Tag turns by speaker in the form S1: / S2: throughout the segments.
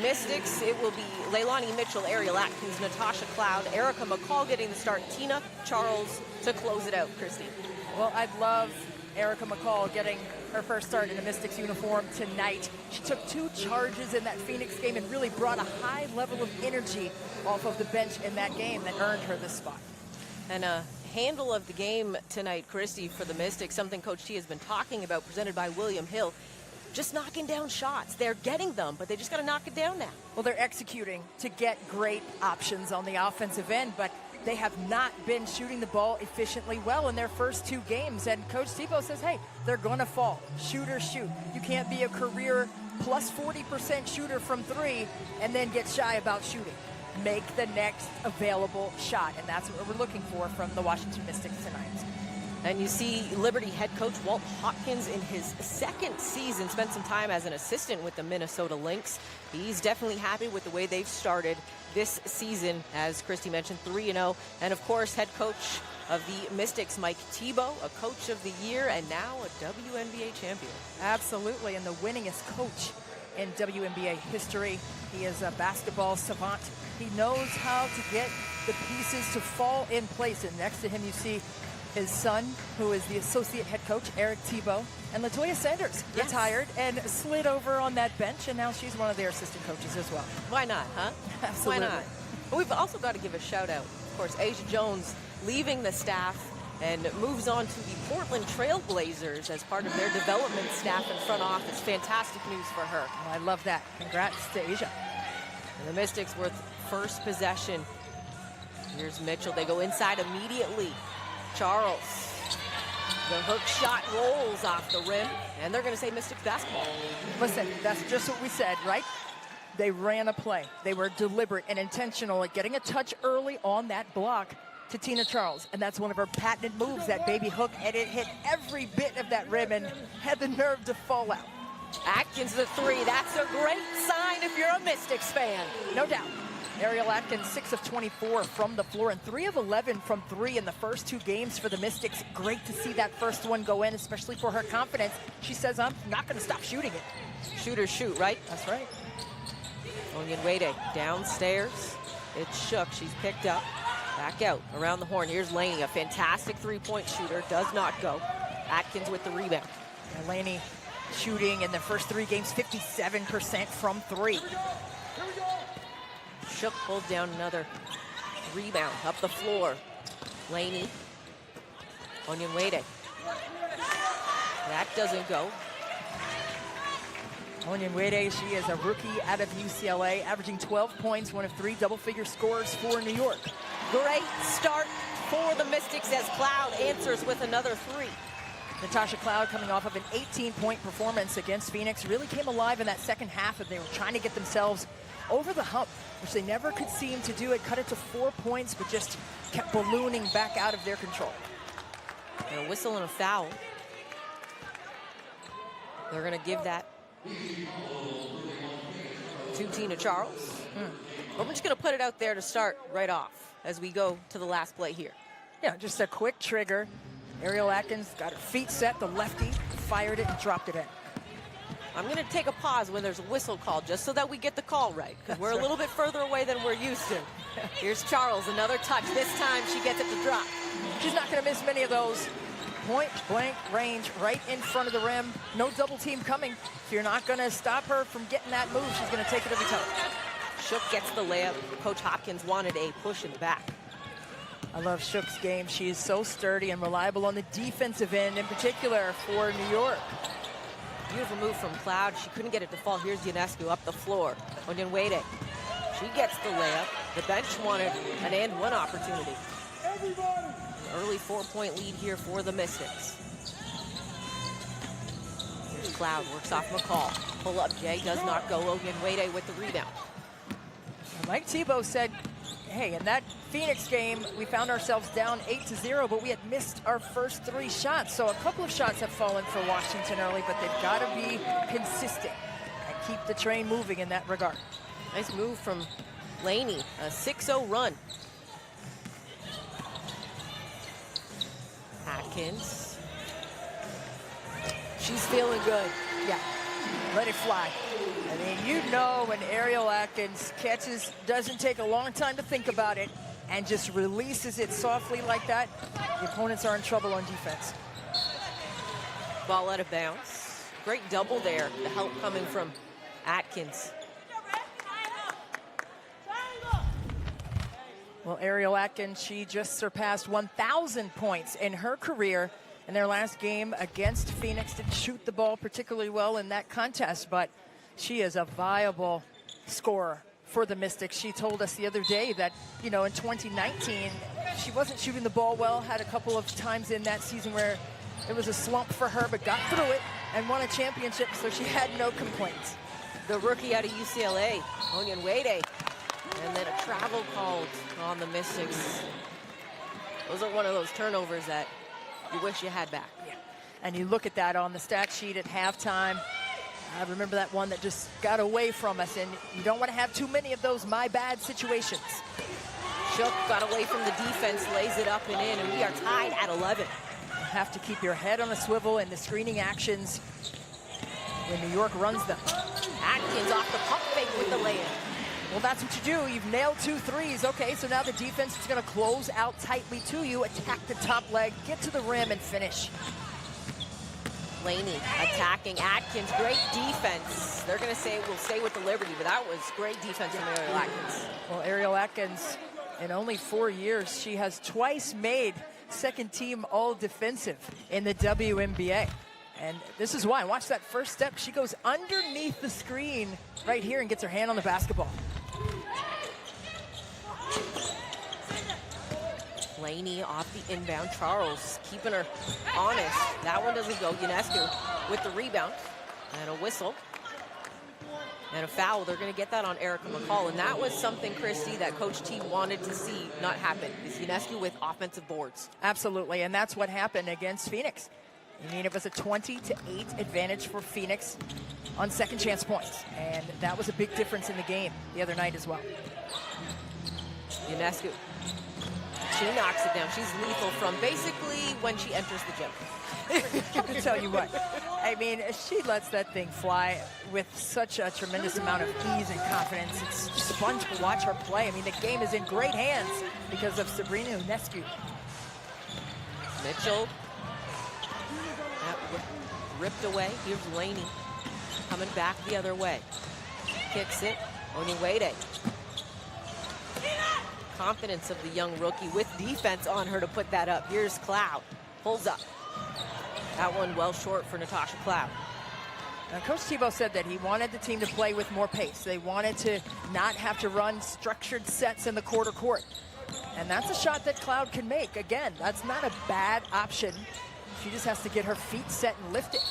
S1: Mystics, it will be Leilani Mitchell, Ariel Atkins, Natasha Cloud, Erica McCall getting the start, Tina Charles to close it out. Christy.
S2: Well, I'd love Erica McCall getting her first start in a Mystics uniform tonight. She took 2 charges in that Phoenix game and really brought a high level of energy off of the bench in that game that earned her this spot.
S1: And a handle of the game tonight, Christy, for the Mystics, something Coach T has been talking about, presented by William Hill. Just knocking down shots. They're getting them, but they just got to knock it down now.
S2: Well, they're executing to get great options on the offensive end, but they have not been shooting the ball efficiently well in their first 2 games. And Coach Tebow says, hey, they're going to fall. Shoot or shoot. You can't be a career plus 40% shooter from 3 and then get shy about shooting. Make the next available shot, and that's what we're looking for from the Washington Mystics tonight.
S1: And you see Liberty head coach Walt Hopkins in his 2nd season, spent some time as an assistant with the Minnesota Lynx. He's definitely happy with the way they've started this season, as Christy mentioned, 3-0. And of course, head coach of the Mystics, Mike Tebow, a coach of the year and now a WNBA champion.
S2: Absolutely, and the winningest coach in WNBA history. He is a basketball savant. He knows how to get the pieces to fall in place. And next to him, you see his son, who is the associate head coach, Eric Tebow, and LaToya Sanders retired and slid over on that bench, and now she's one of their assistant coaches as well.
S1: Why not, huh?
S2: Absolutely.
S1: Why not? But we've also got to give a shout out, of course, Asia Jones leaving the staff and moves on to the Portland Trail Blazers as part of their development staff and front office. Fantastic news for her.
S2: Well, I love that. Congrats to Asia.
S1: And the Mystics with first possession. Here's Mitchell. They go inside immediately. Charles. The hook shot rolls off the rim, and they're going to say Mystics basketball.
S2: Listen, that's just what we said, right? They ran a play. They were deliberate and intentional at getting a touch early on that block to Tina Charles, and that's one of her patented moves, that baby hook, and it hit every bit of that rim and had the nerve to fall out.
S1: Atkins the 3. That's a great sign if you're a Mystics fan.
S2: No doubt. Ariel Atkins, 6 of 24 from the floor and 3 of 11 from 3 in the first 2 games for the Mystics. Great to see that first one go in, especially for her confidence. She says, I'm not going to stop shooting it.
S1: Shoot or shoot, right?
S2: That's right.
S1: Onyenwere downstairs. It's Shook. She's picked up. Back out around the horn. Here's Laney, a fantastic 3-point shooter. Does not go. Atkins with the rebound.
S2: And Laney shooting in the first 3 games, 57% from 3.
S1: Shook pulls down another rebound up the floor. Laney. Onyenwere. That doesn't go.
S2: Onyenwere, she is a rookie out of UCLA, averaging 12 points, one of 3 double-figure scores for New York.
S1: Great start for the Mystics as Cloud answers with another 3.
S2: Natasha Cloud, coming off of an 18-point performance against Phoenix, really came alive in that second half, and they were trying to get themselves over the hump, which they never could seem to do. It cut it to 4 points, but just kept ballooning back out of their control.
S1: And a whistle and a foul. They're going to give that to Tina Charles. But we're just going to put it out there to start right off as we go to the last play here.
S2: Yeah, just a quick trigger. Ariel Atkins got her feet set, the lefty, fired it and dropped it in.
S1: I'm going to take a pause when there's a whistle called, just so that we get the call right, because we're a little bit further away than we're used to. Here's Charles, another touch. This time she gets it to drop.
S2: She's not going to miss many of those. Point blank range right in front of the rim. No double team coming. If you're not going to stop her from getting that move, she's going to take it every time.
S1: Shook gets the layup. Coach Hopkins wanted a push in the back.
S2: I love Shook's game. She is so sturdy and reliable on the defensive end, in particular for New York.
S1: Beautiful move from Cloud. She couldn't get it to fall. Here's Ionescu up the floor. Onyenwere. She gets the layup. The bench wanted an and one opportunity. An early 4-point lead here for the Mystics. Here's Cloud, works off McCall. Pull up, Jay does not go. Onyenwere with the rebound.
S2: Mike Tebow said, hey, in that Phoenix game, we found ourselves down 8-0, but we had missed our first 3 shots. So a couple of shots have fallen for Washington early, but they've got to be consistent and keep the train moving in that regard.
S1: Nice move from Laney, a 6-0 run. Atkins. She's feeling good.
S2: Yeah, let it fly. I mean, you know when Ariel Atkins catches, doesn't take a long time to think about it, and just releases it softly like that, the opponents are in trouble on defense.
S1: Ball out of bounds. Great double there. The help coming from Atkins.
S2: Well, Ariel Atkins, she just surpassed 1,000 points in her career in their last game against Phoenix. Didn't shoot the ball particularly well in that contest, but she is a viable scorer for the Mystics. She told us the other day that, you know, in 2019, she wasn't shooting the ball well, had a couple of times in that season where it was a slump for her, but got through it and won a championship, so she had no complaints.
S1: The rookie out of UCLA, Onyenwere, and then a travel called on the Mystics. Those are one of those turnovers that you wish you had back.
S2: Yeah. And you look at that on the stat sheet at halftime. I remember that one that just got away from us, and you don't want to have too many of those my bad situations.
S1: Shook got away from the defense, lays it up and in, and we are tied at 11.
S2: You have to keep your head on a swivel in the screening actions when New York runs them.
S1: Atkins off the pump fake with the lay-in.
S2: Well, that's what you do. You've nailed 2 threes. Okay, so now the defense is going to close out tightly to you, attack the top leg, get to the rim, and finish.
S1: Laney attacking Atkins. Great defense. They're going to say we'll stay with the Liberty, but that was great defense from Ariel Atkins.
S2: Well, Ariel Atkins, in only 4 years, she has twice made second team all defensive in the WNBA. And this is why. Watch that first step. She goes underneath the screen right here and gets her hand on the basketball.
S1: Laney off the inbound. Charles keeping her honest. That one doesn't go. Ionescu with the rebound. And a whistle. And a foul. They're going to get that on Erica McCall. And that was something, Christy, that Coach T wanted to see not happen. Is Ionescu with offensive boards.
S2: Absolutely. And that's what happened against Phoenix. I mean, it was a 20-8 advantage for Phoenix on second chance points. And that was a big difference in the game the other night as well.
S1: Ionescu. She knocks it down. She's lethal from basically when she enters the gym.
S2: I tell you what, I mean, she lets that thing fly with such a tremendous amount of ease and confidence. It's just fun to watch her play. I mean, the game is in great hands because of Sabrina Ionescu.
S1: Mitchell. Ripped away. Here's Laney coming back the other way. Kicks it. Onyenwere. Confidence of the young rookie with defense on her to put that up. Here's Cloud. Pulls up. That one well short for Natasha Cloud.
S2: Now, Coach Tebow said that he wanted the team to play with more pace. They wanted to not have to run structured sets in the quarter court. And that's a shot that Cloud can make. Again, that's not a bad option. She just has to get her feet set and lift it.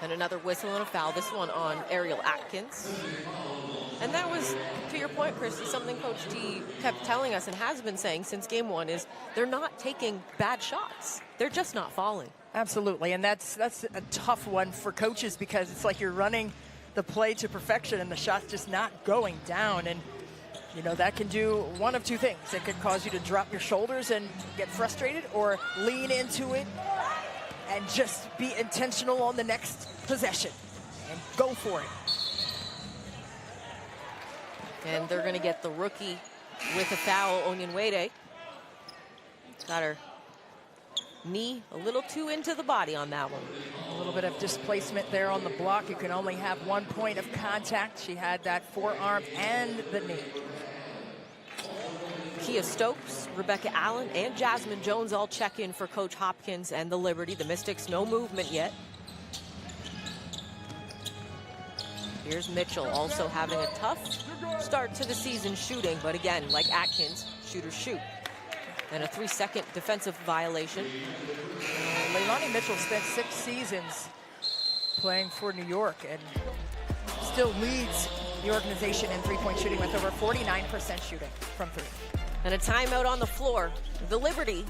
S1: And another whistle and a foul, this one on Ariel Atkins. And that was, to your point, Christy, something Coach T kept telling us and has been saying since game one is they're not taking bad shots. They're just not falling.
S2: Absolutely, and that's a tough one for coaches because it's like you're running the play to perfection and the shot's just not going down. And, you know, that can do one of two things. It could cause you to drop your shoulders and get frustrated, or lean into it and just be intentional on the next possession and go for it.
S1: And they're going to get the rookie with a foul, Onyenwere. Got her knee a little too into the body on that one.
S2: A little bit of displacement there on the block. You can only have 1 point of contact. She had that forearm and the knee.
S1: Kia Stokes, Rebecca Allen, and Jasmine Jones all check in for Coach Hopkins and the Liberty. The Mystics, no movement yet. Here's Mitchell, also having a tough start to the season shooting, but again, like Atkins, shooters shoot. And a 3-second defensive violation.
S2: Leilani Mitchell spent 6 seasons playing for New York and still leads the organization in three-point shooting with over 49% shooting from three.
S1: And a timeout on the floor. The Liberty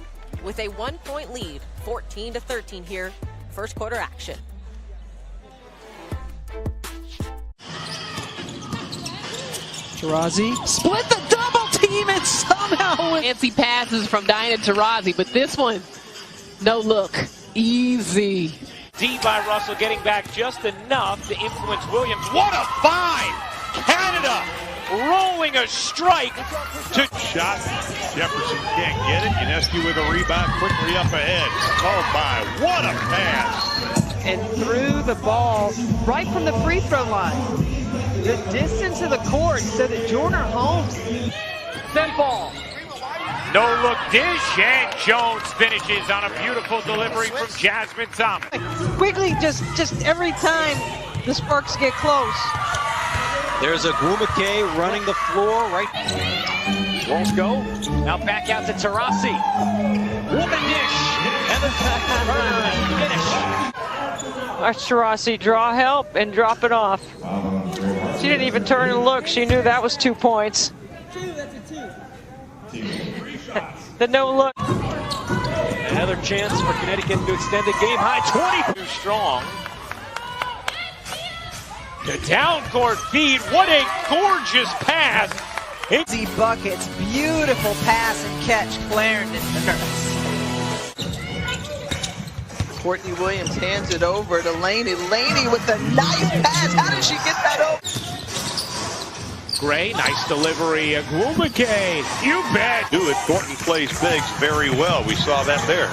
S1: with a 1-point lead, 14-13 here, first quarter action.
S3: Taurasi split the double team and somehow
S4: fancy passes from Diana Taurasi, but this one, no look, easy. D by Russell, getting back just enough to influence Williams. What a find! Canada rolling a strike to
S5: shot. Jefferson can't get it. Unescu with a rebound, quickly up ahead. Oh my, what a pass!
S3: And threw the ball right from the free throw line. The distance of the court so that Jordan Holmes then ball.
S4: no look dish, and Jones finishes on a beautiful delivery from Jasmine Thomas.
S3: Quickly, just every time the Sparks get close.
S6: There's a Gwumake running the floor right.
S4: Won't go. Now back out to Taurasi. Woman dish. And the finish.
S3: Watch Taurasi draw help and drop it off. She didn't even turn and look. She knew that was 2 points. The no look.
S6: Another chance for Connecticut to extend the game high 20.
S4: Too strong. The down court feed. What a gorgeous pass.
S3: Easy buckets, beautiful pass and catch, Clarendon.
S7: Courtney Williams hands it over to Laney. Laney with a nice pass. How did she get that over?
S4: Gray, nice delivery. Gwumake, you bet.
S5: Do it. Thornton plays bigs very well. We saw that there.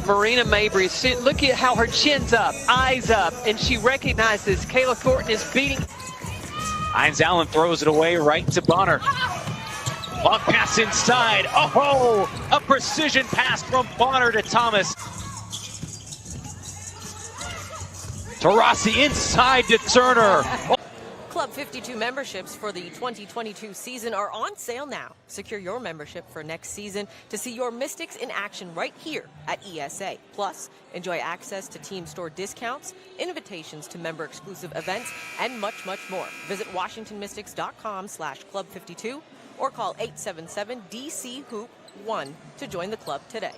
S3: Marina Mabry, look at how her chin's up, eyes up, and she recognizes Kayla Thornton is beating.
S6: Hines Allen throws it away right to Bonner. Long pass inside. Oh, a precision pass from Bonner to Thomas. Taurasi inside to Turner.
S1: Club 52 memberships for the 2022 season are on sale now. Secure your membership for next season to see your Mystics in action right here at ESA. Plus, enjoy access to team store discounts, invitations to member-exclusive events, and much, much more. Visit WashingtonMystics.com/Club52 or call 877-DC-HOOP-1 to join the club today.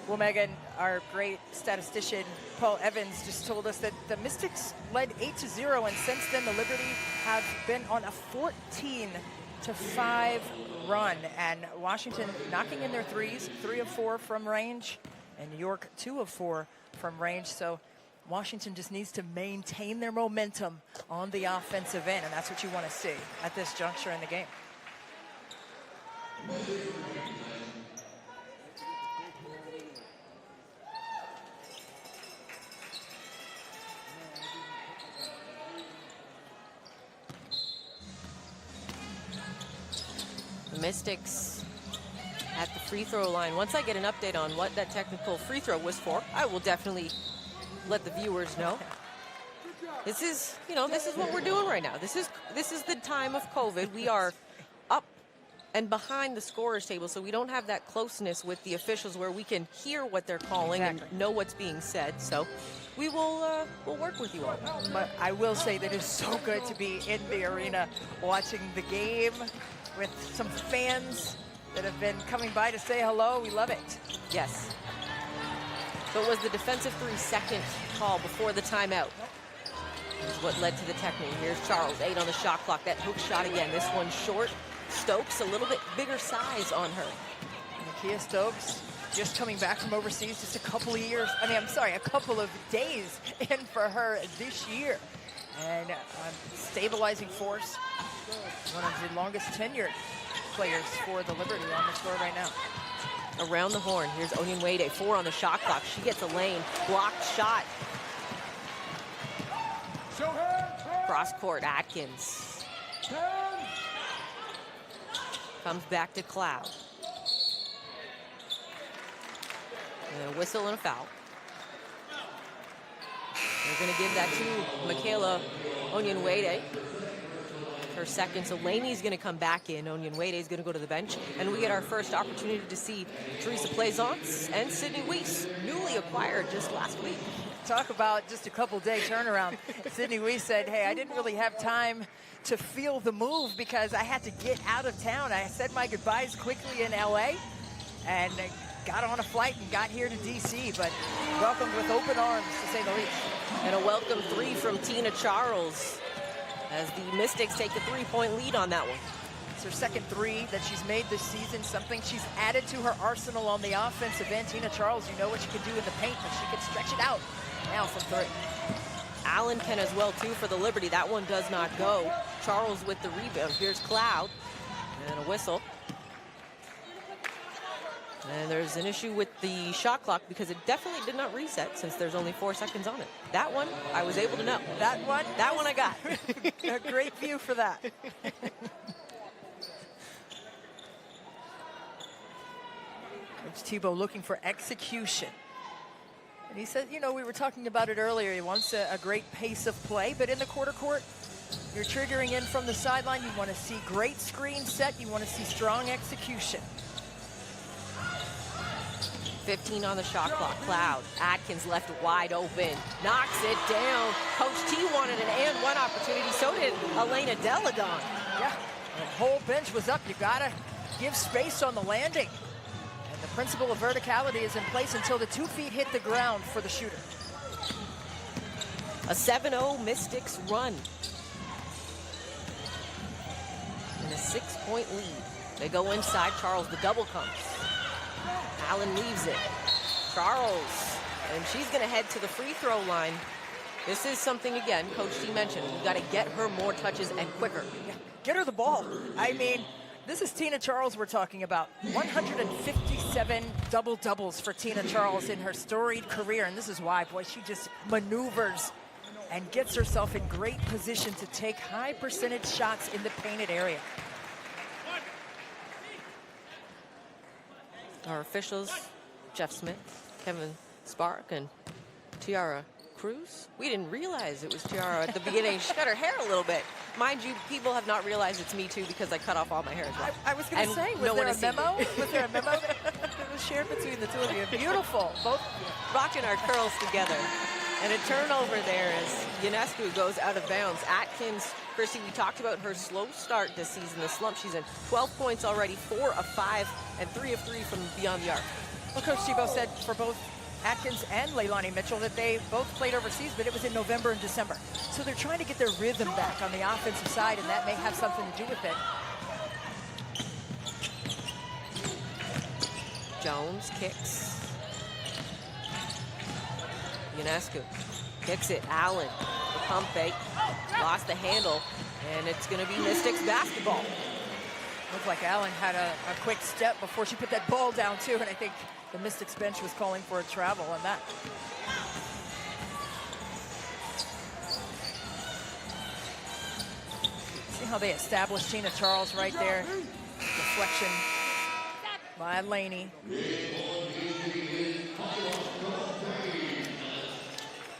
S2: Well, Megan, our great statistician, Paul Evans, just told us that the Mystics led 8-0, and since then the Liberty have been on a 14-5 run, and Washington knocking in their threes, 3 of 4 from range, and New York 2 of 4 from range. So Washington just needs to maintain their momentum on the offensive end, and that's what you want to see at this juncture in the game.
S1: Mystics at the free throw line. Once I get an update on what that technical free throw was for, I will definitely let the viewers know. This is, this is what we're doing right now. This is the time of COVID. We are up and behind the scorer's table, so we don't have that closeness with the officials where we can hear what they're calling and know what's being said. So we will we'll work with you all.
S2: But I will say that it's so good to be in the arena watching the game with some fans that have been coming by to say hello. We love it.
S1: Yes. So it was the defensive 3-second call before the timeout. Is what led to the technique. Here's Charles, 8 on the shot clock. That hook shot again. This one short. Stokes, a little bit bigger size on her.
S2: Nakia Stokes just coming back from overseas, just a couple of years. A couple of days in for her this year. And stabilizing force. One of the longest tenured players for the Liberty on the floor right now.
S1: Around the horn, here's Onyenwede, 4 on the shot clock. She gets a lane, blocked shot. Cross court, Atkins. Comes back to Cloud. And a whistle and a foul. They're going to give that to Michaela Onyenwede. Her second, so Laney's going to come back in. Onyenwede is going to go to the bench, and we get our first opportunity to see Teresa Plaisance and Sydney Weiss, newly acquired just last week.
S2: Talk about just a couple-day turnaround. Sydney Weiss said, hey, I didn't really have time to feel the move because I had to get out of town. I said my goodbyes quickly in LA and got on a flight and got here to DC, but welcomed with open arms, to say the least.
S1: And a welcome 3 from Tina Charles, as the Mystics take a 3-point lead on that one.
S2: It's her second three that she's made this season, something she's added to her arsenal on the offensive end. Tina Charles, you know what she can do in the paint, but she can stretch it out. Now from three.
S1: Allen can as well, too, for the Liberty. That one does not go. Charles with the rebound. Here's Cloud. And a whistle. And there's an issue with the shot clock because it definitely did not reset since there's only 4 seconds on it. That one, I was able to know. That one I got.
S2: A great view for that. Coach Tebow looking for execution. And he said, you know, we were talking about it earlier. He wants a great pace of play, but in the quarter court, you're triggering in from the sideline. You want to see great screen set. You want to see strong execution.
S1: 15 on the shot clock. Cloud. Atkins left wide open. Knocks it down. Coach T wanted an and one opportunity. So did Elena Deladon.
S2: Yeah, the whole bench was up. You got to give space on the landing. And the principle of verticality is in place until the 2 feet hit the ground for the shooter.
S1: A 7-0 Mystics run. And a 6-point lead. They go inside. Charles, the double comes. Allen leaves it. Charles, and she's going to head to the free throw line. This is something, again, Coach T mentioned. You got to get her more touches and quicker.
S2: Yeah, get her the ball. I mean, this is Tina Charles we're talking about. 157 double-doubles for Tina Charles in her storied career, and this is why, boy, she just maneuvers and gets herself in great position to take high percentage shots in the painted area.
S1: Our officials, Jeff Smith, Kevin Spark, and Tiara Cruz. We didn't realize it was Tiara at the beginning. She cut her hair a little bit. Mind you, people have not realized it's me too because I cut off all my hair as well.
S2: I was going to say, was there a memo? Was there a memo that was shared between the two of you? Beautiful, both of you.
S1: Rocking our curls together. And a turnover there as Ionescu goes out of bounds. Atkins, Chrissy, we talked about her slow start this season, the slump. She's in 12 points already, 4 of 5, and 3 of 3 from beyond the arc.
S2: Well, Coach Tebow said for both Atkins and Leilani Mitchell that they both played overseas, but it was in November and December. So they're trying to get their rhythm back on the offensive side, and that may have something to do with it.
S1: Jones kicks. Ionescu kicks it. Allen, the pump fake, lost the handle, and it's going to be Mystics basketball.
S2: Looked like Allen had a quick step before she put that ball down too, and I think the Mystics bench was calling for a travel on that. See how they established Tina Charles right there. Deflection by Laney.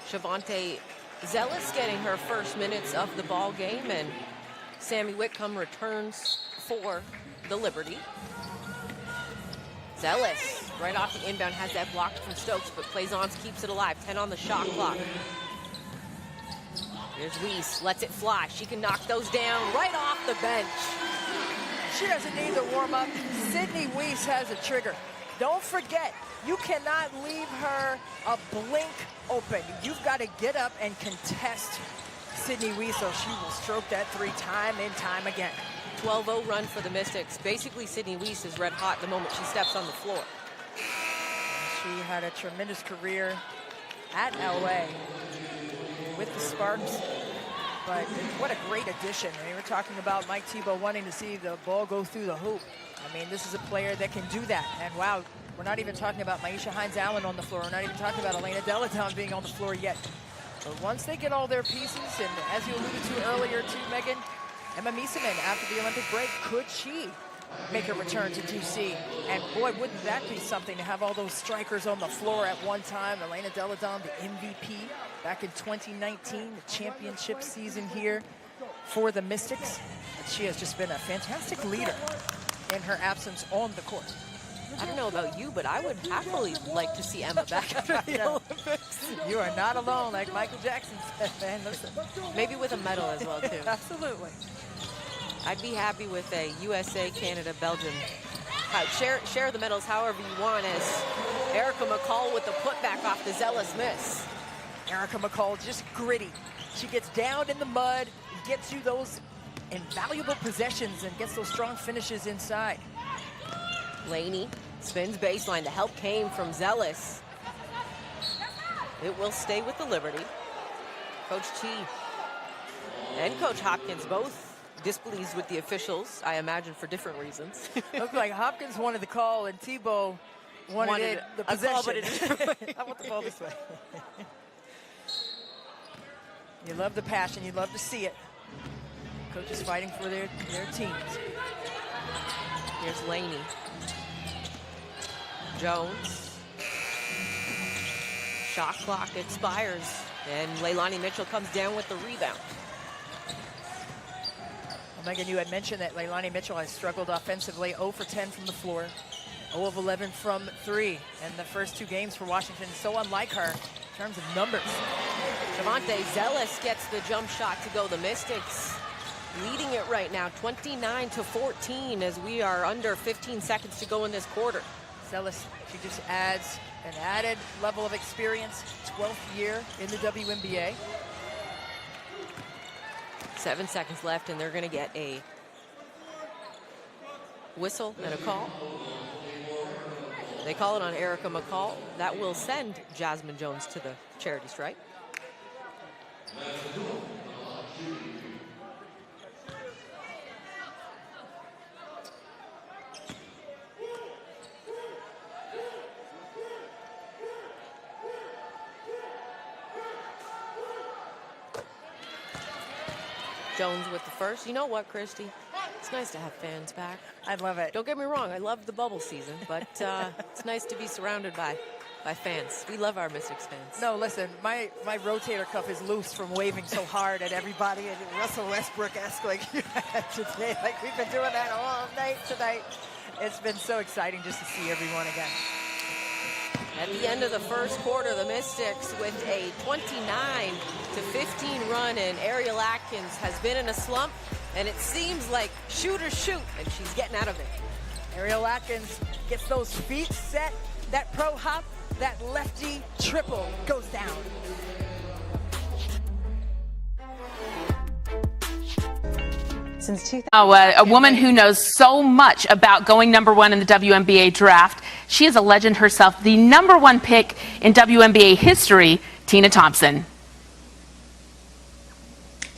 S1: Shavonte Zealous getting her first minutes of the ball game, and Sammy Whitcomb returns for the Liberty. Zealous, right off the inbound, has that blocked from Stokes, but plays on, keeps it alive. 10 on the shot clock. Here's Weiss, lets it fly. She can knock those down right off the bench.
S2: She doesn't need to warm up. Sydney Weiss has a trigger. Don't forget, you cannot leave her a blink open. You've got to get up and contest Sydney Weiss, so she will stroke that three time and time again.
S1: 12-0 run for the Mystics. Basically, Sydney Weiss is red hot the moment she steps on the floor.
S2: She had a tremendous career at LA with the Sparks, but what a great addition. I mean, we're talking about Mike Tebow wanting to see the ball go through the hoop. I mean, this is a player that can do that. And wow, we're not even talking about Maisha Hines-Allen on the floor. We're not even talking about Elena Deladon being on the floor yet. But once they get all their pieces, and as you alluded to earlier too, Megan, Emma Miesemann, after the Olympic break, could she make a return to DC? And boy, wouldn't that be something to have all those strikers on the floor at one time. Elena Deladon, the MVP back in 2019, the championship season here for the Mystics. And she has just been a fantastic leader in her absence on the court.
S1: I don't know about you, but I would happily like to see Emma back after the Olympics.
S2: You are not alone, like Michael Jackson said, man. Listen.
S1: Maybe with a medal as well, too.
S2: Absolutely.
S1: I'd be happy with a USA, Canada, Belgium. Share the medals however you want, as Erica McCall with the putback off the Zealous miss.
S2: Erica McCall just gritty. She gets down in the mud, gets you those invaluable possessions and gets those strong finishes inside.
S1: Laney spins baseline. The help came from Zealous. It will stay with the Liberty. Coach T and Coach Hopkins both displeased with the officials, I imagine for different reasons.
S2: Looked like Hopkins wanted the call and Tebow wanted the possession.
S1: Call, but a different way.
S2: I want the ball this way. You love the passion. You love to see it. Coaches fighting for their teams.
S1: Here's Laney. Jones. Shot clock expires, and Leilani Mitchell comes down with the rebound.
S2: Well, Megan, you had mentioned that Leilani Mitchell has struggled offensively, 0 for 10 from the floor, 0 of 11 from 3, and the first 2 games for Washington, so unlike her in terms of numbers.
S1: Javante Zealous gets the jump shot to go. The Mystics leading it right now, 29-14, as we are under 15 seconds to go in this quarter.
S2: Zealous, she just adds an added level of experience, 12th year in the WNBA.
S1: 7 seconds left, and they're going to get a whistle and a call. They call it on Erica McCall. That will send Jasmine Jones to the charity stripe. Jones with the first. You know what, Christy? It's nice to have fans back.
S2: I love it.
S1: Don't get me wrong, I love the bubble season, but it's nice to be surrounded by fans. We love our Mystics fans.
S2: No, listen, my rotator cuff is loose from waving so hard at everybody, and Russell Westbrook-esque like you had today. Like we've been doing that all night tonight. It's been so exciting just to see everyone again.
S1: At the end of the first quarter, the Mystics with a 29-15 run, and Ariel Atkins has been in a slump, and it seems like shoot or shoot, and she's getting out of it.
S2: Ariel Atkins gets those feet set, that pro hop, that lefty triple goes down.
S8: Since a woman who knows so much about going #1 in the WNBA draft. She is a legend herself, the #1 pick in WNBA history, Tina Thompson.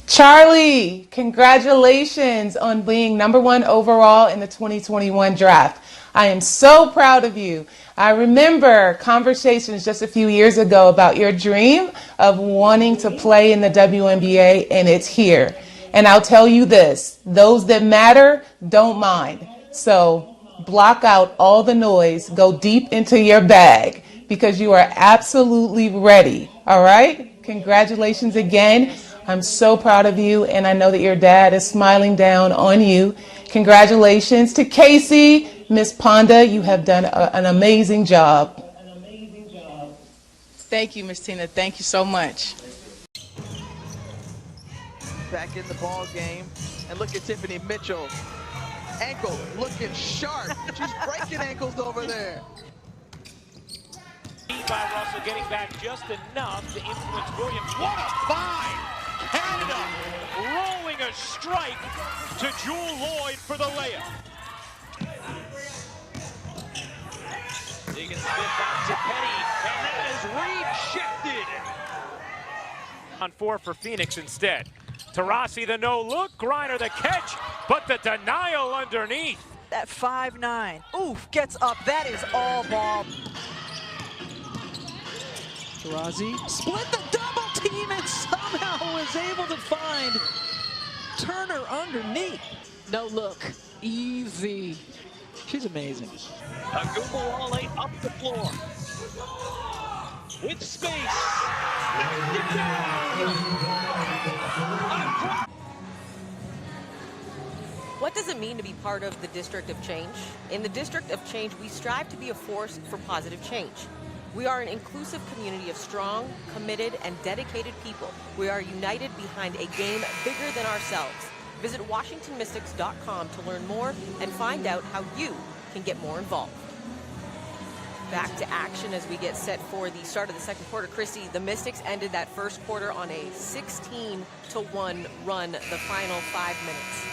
S9: Charlie, congratulations on being #1 overall in the 2021 draft. I am so proud of you. I remember conversations just a few years ago about your dream of wanting to play in the WNBA, and it's here. And I'll tell you this, those that matter don't mind. So block out all the noise, go deep into your bag because you are absolutely ready. All right? Congratulations again. I'm so proud of you, and I know that your dad is smiling down on you. Congratulations to Casey, Miss Ponda. You have done an amazing job.
S10: Thank you, Miss Tina. Thank you so much.
S7: Back in the ball game, and look at Tiffany Mitchell. Ankle looking sharp. She's breaking ankles over there.
S4: By Russell getting back just enough to influence Williams. What a find! Canada rolling a strike to Jewel Lloyd for the layup. Diggins spin back to Petty, and that is rejected. On 4 for Phoenix instead. Taurasi the no-look, Griner the catch, but the denial underneath.
S11: That 5'9", oof, gets up. That is all ball.
S12: Taurasi split the double team and somehow was able to find Turner underneath. No look, easy. She's amazing.
S6: Agumbawale up the floor. With space.
S1: What does it mean to be part of the District of Change? In the District of Change, we strive to be a force for positive change. We are an inclusive community of strong, committed, and dedicated people. We are united behind a game bigger than ourselves. Visit WashingtonMystics.com to learn more and find out how you can get more involved. Back to action as we get set for the start of the second quarter. Christy, the Mystics ended that first quarter on a 16-1 run the final 5 minutes.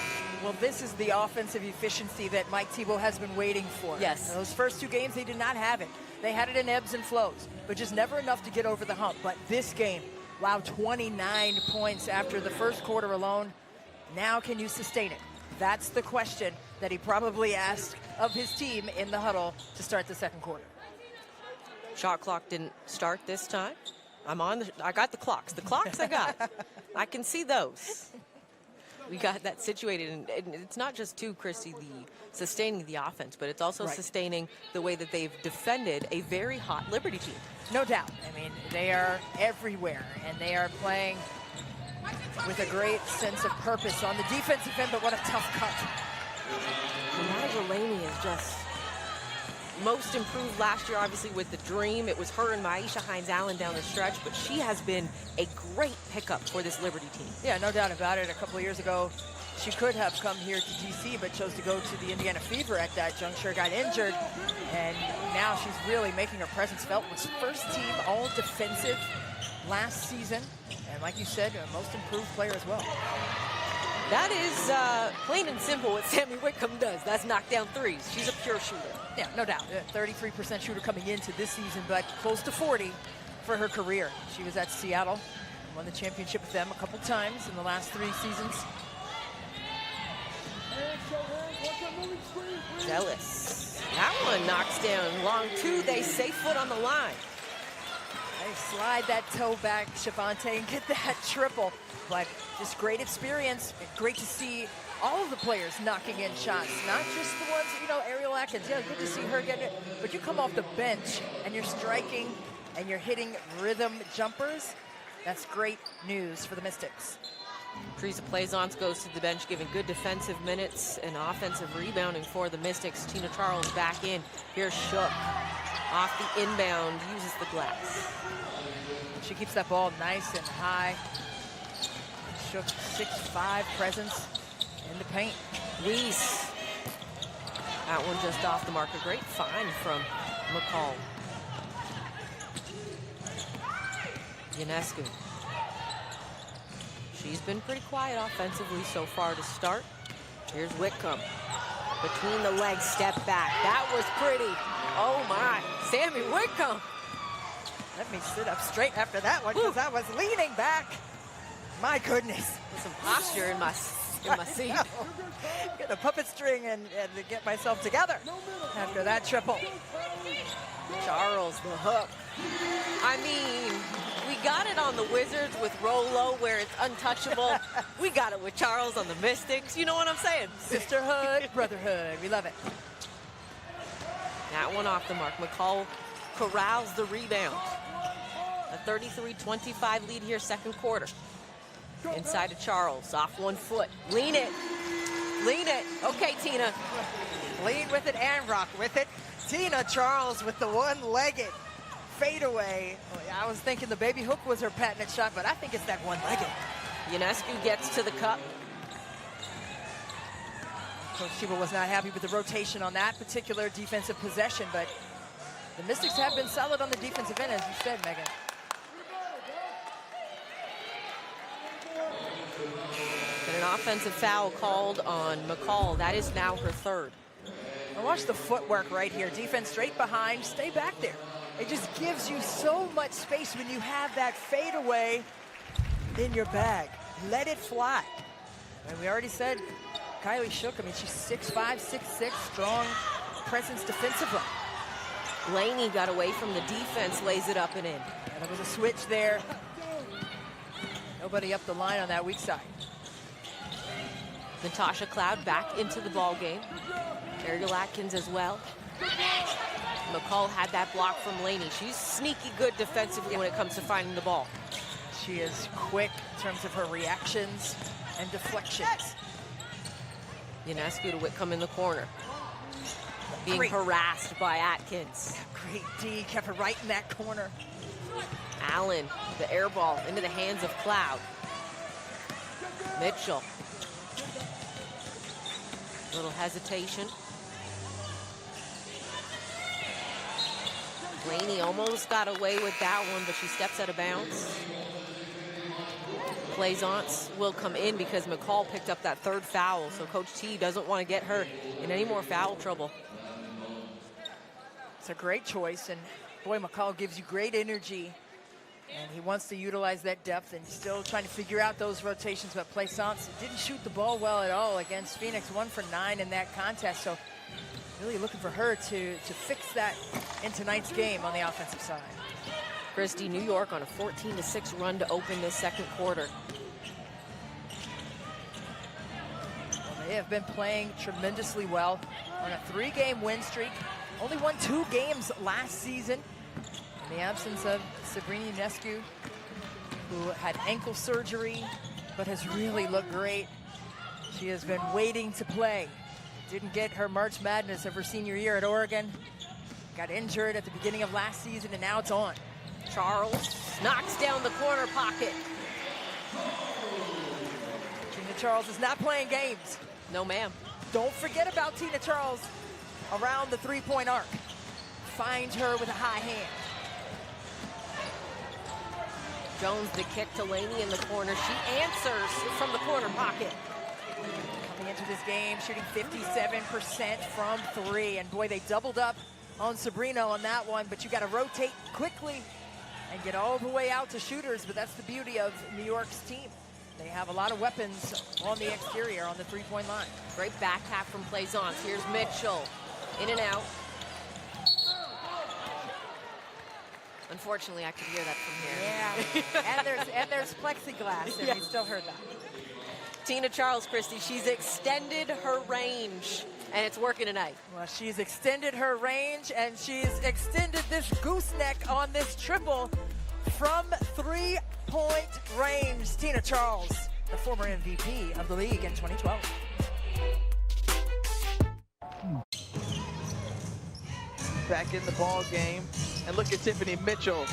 S2: Well, this is the offensive efficiency that Mike Tebow has been waiting for.
S1: Yes.
S2: Those first 2 games, they did not have it. They had it in ebbs and flows, but just never enough to get over the hump. But this game, wow, 29 points after the first quarter alone. Now can you sustain it? That's the question that he probably asked of his team in the huddle to start the second quarter.
S1: Shot clock didn't start this time. I got the clocks. The clocks I got. I can see those. We got that situated, and it's not just Christy, sustaining the offense, but it's also sustaining the way that they've defended a very hot Liberty team.
S2: No doubt. I mean, they are everywhere, and they are playing with a great sense of purpose on the defensive end, but what a tough cut.
S1: Nigel Laney is just most improved last year, obviously, with the Dream. It was her and Maisha Hines-Allen down the stretch, but she has been a great pickup for this Liberty team.
S2: Yeah, no doubt about it. A couple of years ago, she could have come here to DC, but chose to go to the Indiana Fever at that juncture, got injured, and now she's really making her presence felt. Was first team all defensive last season, and like you said, a most improved player as well.
S1: That is plain and simple what Sammy Whitcomb does. That's knock down threes. She's a pure shooter.
S2: Yeah, no doubt. 33% shooter coming into this season, but close to 40 for her career. She was at Seattle, won the championship with them a couple times in the last 3 seasons.
S1: Jealous. That one knocks down long 2. They say foot on the line.
S2: They slide that toe back, Shavante, and get that triple. But just great experience. Great to see all of the players knocking in shots, not just the ones, Ariel Atkins. Yeah, good to see her get it. But you come off the bench and you're striking and you're hitting rhythm jumpers. That's great news for the Mystics.
S1: Teresa Plaisance goes to the bench, giving good defensive minutes and offensive rebounding for the Mystics. Tina Charles back in. Here's Shook. Off the inbound, uses the glass.
S2: She keeps that ball nice and high. Shook 6'5" presence in the paint.
S1: Weiss. That one just off the mark. A great find from McCall. Ionescu. She's been pretty quiet offensively so far to start. Here's Whitcomb. Between the legs, step back. That was pretty. Oh my, Sammy Whitcomb.
S2: Let me sit up straight after that one because I was leaning back. My goodness.
S1: With some posture in my seat.
S2: Get the puppet string and to get myself together after that triple.
S1: Charles, the hook. I mean, we got it on the Wizards with Rolo where it's untouchable. We got it with Charles on the Mystics. You know what I'm saying?
S2: Sisterhood, brotherhood. We love it.
S1: That one off the mark. McCall corrals the rebound. A 33-25 lead here, second quarter. Inside to Charles, off 1 foot. Lean it. Lean it. Okay, Tina.
S2: Lean with it and rock with it. Tina Charles with the one-legged fadeaway. I was thinking the baby hook was her patented shot, but I think it's that one-legged.
S1: Ionescu gets to the cup.
S2: Coach Tebow was not happy with the rotation on that particular defensive possession, but the Mystics have been solid on the defensive end, as you said, Megan.
S1: And an offensive foul called on McCall. That is now her third.
S2: And watch the footwork right here. Defense straight behind, stay back there. It just gives you so much space when you have that fadeaway in your bag. Let it fly. And we already said Kylie Shook, I mean, she's 6'5", 6'6", strong presence defensively.
S1: Laney got away from the defense, lays it up and in.
S2: And there was a switch there. Nobody up the line on that weak side.
S1: Natasha Cloud back into the ball game. Ariel Atkins as well. McCall had that block from Laney. She's sneaky good defensively when it comes to finding the ball.
S2: She is quick in terms of her reactions and deflections.
S1: Ionescu to Whitcomb in the corner. Being harassed by Atkins.
S2: Great D, kept her right in that corner.
S1: Allen, the air ball into the hands of Cloud. Mitchell. Little hesitation. Laney almost got away with that one, but she steps out of bounds. Plaisance will come in because McCall picked up that third foul, so Coach T doesn't want to get her in any more foul trouble.
S2: It's a great choice, and boy, McCall gives you great energy, and he wants to utilize that depth and still trying to figure out those rotations, but Plaisance didn't shoot the ball well at all against Phoenix, 1 for 9 in that contest, so really looking for her to fix that in tonight's game on the offensive side.
S1: Christy, New York on a 14-6 run to open this second quarter.
S2: Well, they have been playing tremendously well on a 3-game win streak. Only won 2 games last season in the absence of Sabrina Ionescu, who had ankle surgery, but has really looked great. She has been waiting to play. Didn't get her March Madness of her senior year at Oregon. Got injured at the beginning of last season, and now it's on.
S1: Charles knocks down the corner pocket.
S2: Tina Charles is not playing games.
S1: No, ma'am.
S2: Don't forget about Tina Charles around the 3-point arc. Find her with a high hand.
S1: Jones the kick to Laney in the corner. She answers from the corner pocket.
S2: Coming into this game, shooting 57% from 3. And boy, they doubled up on Sabrina on that one, but you got to rotate quickly and get all the way out to shooters, but that's the beauty of New York's team. They have a lot of weapons on the exterior on the 3-point line.
S1: Great back half from Plaisance. Here's Mitchell, in and out. Unfortunately, I could hear that from here.
S2: Yeah, and there's plexiglass, and
S1: Yeah.
S2: you still heard that.
S1: Tina Charles, Christy, she's extended her range, and it's working tonight.
S2: Well, she's extended her range, and she's extended this gooseneck on this triple from 3-point range. Tina Charles, the former MVP of the league in 2012.
S7: Back in the ball game, and look at Tiffany Mitchell.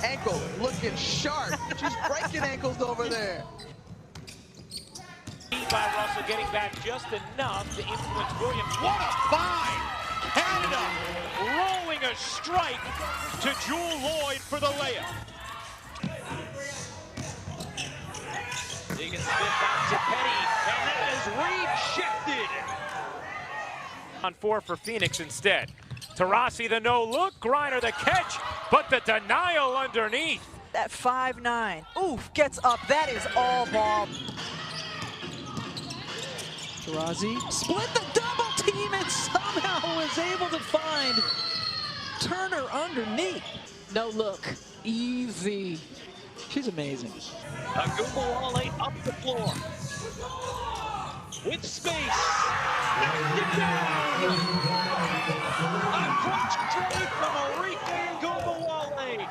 S7: Ankle looking sharp. She's breaking ankles over there.
S4: By Russell getting back just enough to influence Williams. What a find! Canada rolling a strike to Jewel Lloyd for the layup. Deegan Smith back to Petty, and that is rejected. On 4 for Phoenix instead. Taurasi the no look, Griner the catch, but the denial underneath.
S11: That 5'9". Oof, gets up. That is all ball.
S12: Taurasi split the double team and somehow was able to find Turner underneath. No look, easy. She's amazing.
S6: Agumbawale up the floor. With space. Knocks it down. A crunch tray from Arika Agumbawale.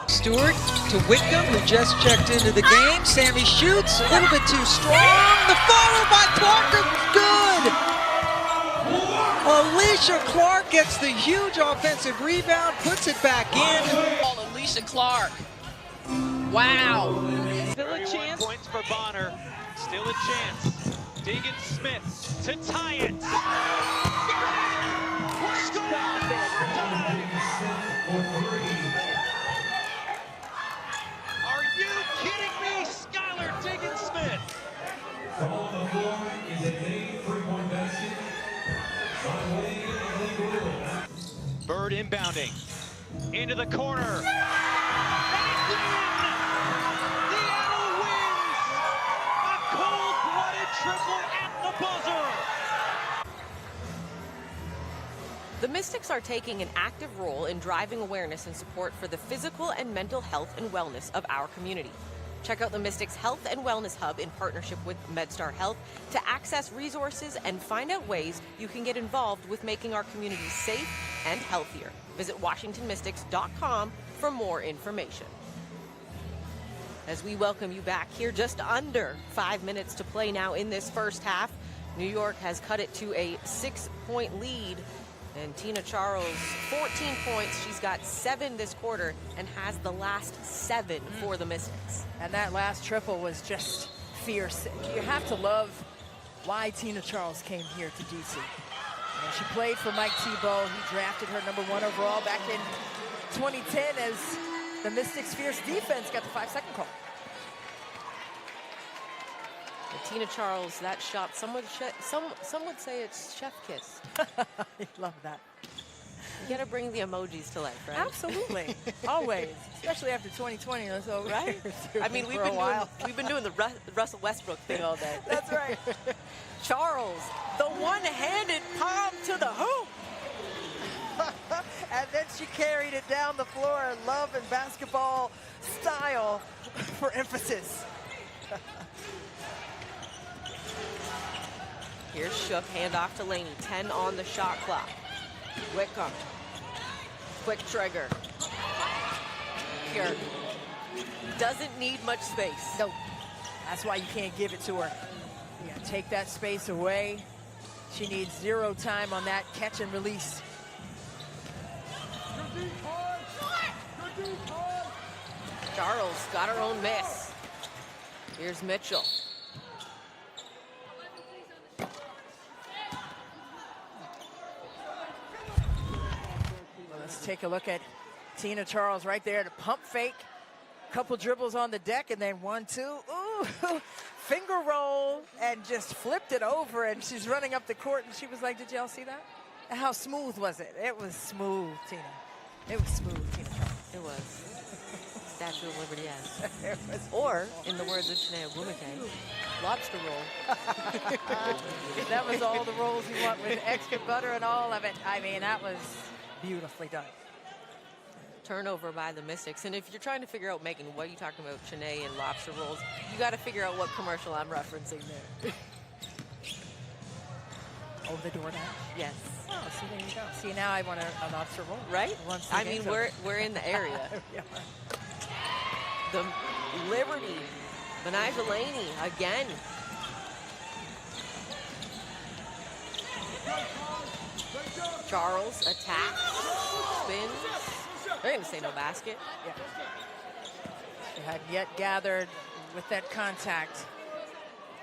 S13: Stewart to Whitcomb, who just checked into the game. Sammy shoots, a little bit too strong. The follow by Clark is good. Alicia Clark gets the huge offensive rebound, puts it back in.
S8: Alicia Clark. Wow.
S6: Still a chance. Points for Bonner. Still a chance. Deegan Smith to tie it. Are you kidding me? Skylar Deegan Smith. Bird inbounding. Into the corner. Triple at the buzzer.
S1: The Mystics are taking an active role in driving awareness and support for the physical and mental health and wellness of our community. Check out the Mystics Health and Wellness Hub in partnership with MedStar Health to access resources and find out ways you can get involved with making our community safe and healthier. Visit WashingtonMystics.com for more information. As we welcome you back here, just under 5 minutes to play now in this first half. New York has cut it to a 6-point lead, and Tina Charles, 14 points. She's got 7 this quarter and has the last 7 for the Mystics.
S2: And that last triple was just fierce. You have to love why Tina Charles came here to DC. She played for Mike Tebow. He drafted her #1 overall back in 2010 as the Mystics' fierce defense got the 5-second call.
S1: Tina Charles, that shot, some would say it's chef kiss.
S2: I love that.
S1: You gotta bring the emojis to life, right?
S2: Absolutely, always, especially after 2020 or so,
S1: right? I mean, we've been doing the Russell Westbrook thing all day.
S2: That's right.
S1: Charles, the one-handed palm to the hoop.
S11: And then she carried it down the floor, love and basketball style for emphasis.
S1: Here's Shook, handoff to Laney, 10 on the shot clock. Wickham, quick trigger. Here, doesn't need much space.
S2: No, that's why you can't give it to her. You gotta take that space away. She needs 0 time on that catch and release.
S1: Charles got her own miss. Here's Mitchell.
S2: Let's take a look at Tina Charles right there to pump fake. Couple dribbles on the deck and then 1-2. Ooh, finger roll and just flipped it over, and she's running up the court and she was like, did y'all see that? How smooth was it? It was smooth, Tina. It was smooth, Tina Charles.
S1: It was. Statue of Liberty ass. Or, in the words of Shanae Ogwumike, lobster roll.
S2: That was all the rolls you want with extra butter and all of it. I mean, that was beautifully done.
S1: Turnover by the Mystics. And if you're trying to figure out, Megan, what are you talking about, Shanae and lobster rolls, you got to figure out what commercial I'm referencing there.
S2: Oh, the DoorDash?
S1: Yes.
S2: Oh, see, there you go. See, now I want a lobster roll.
S1: Right? I mean, we're in the area.
S2: Yeah.
S1: The Liberty, Benija Laney again. Charles attacks, spins. They're going to say no basket.
S2: Yeah. She hadn't yet gathered with that contact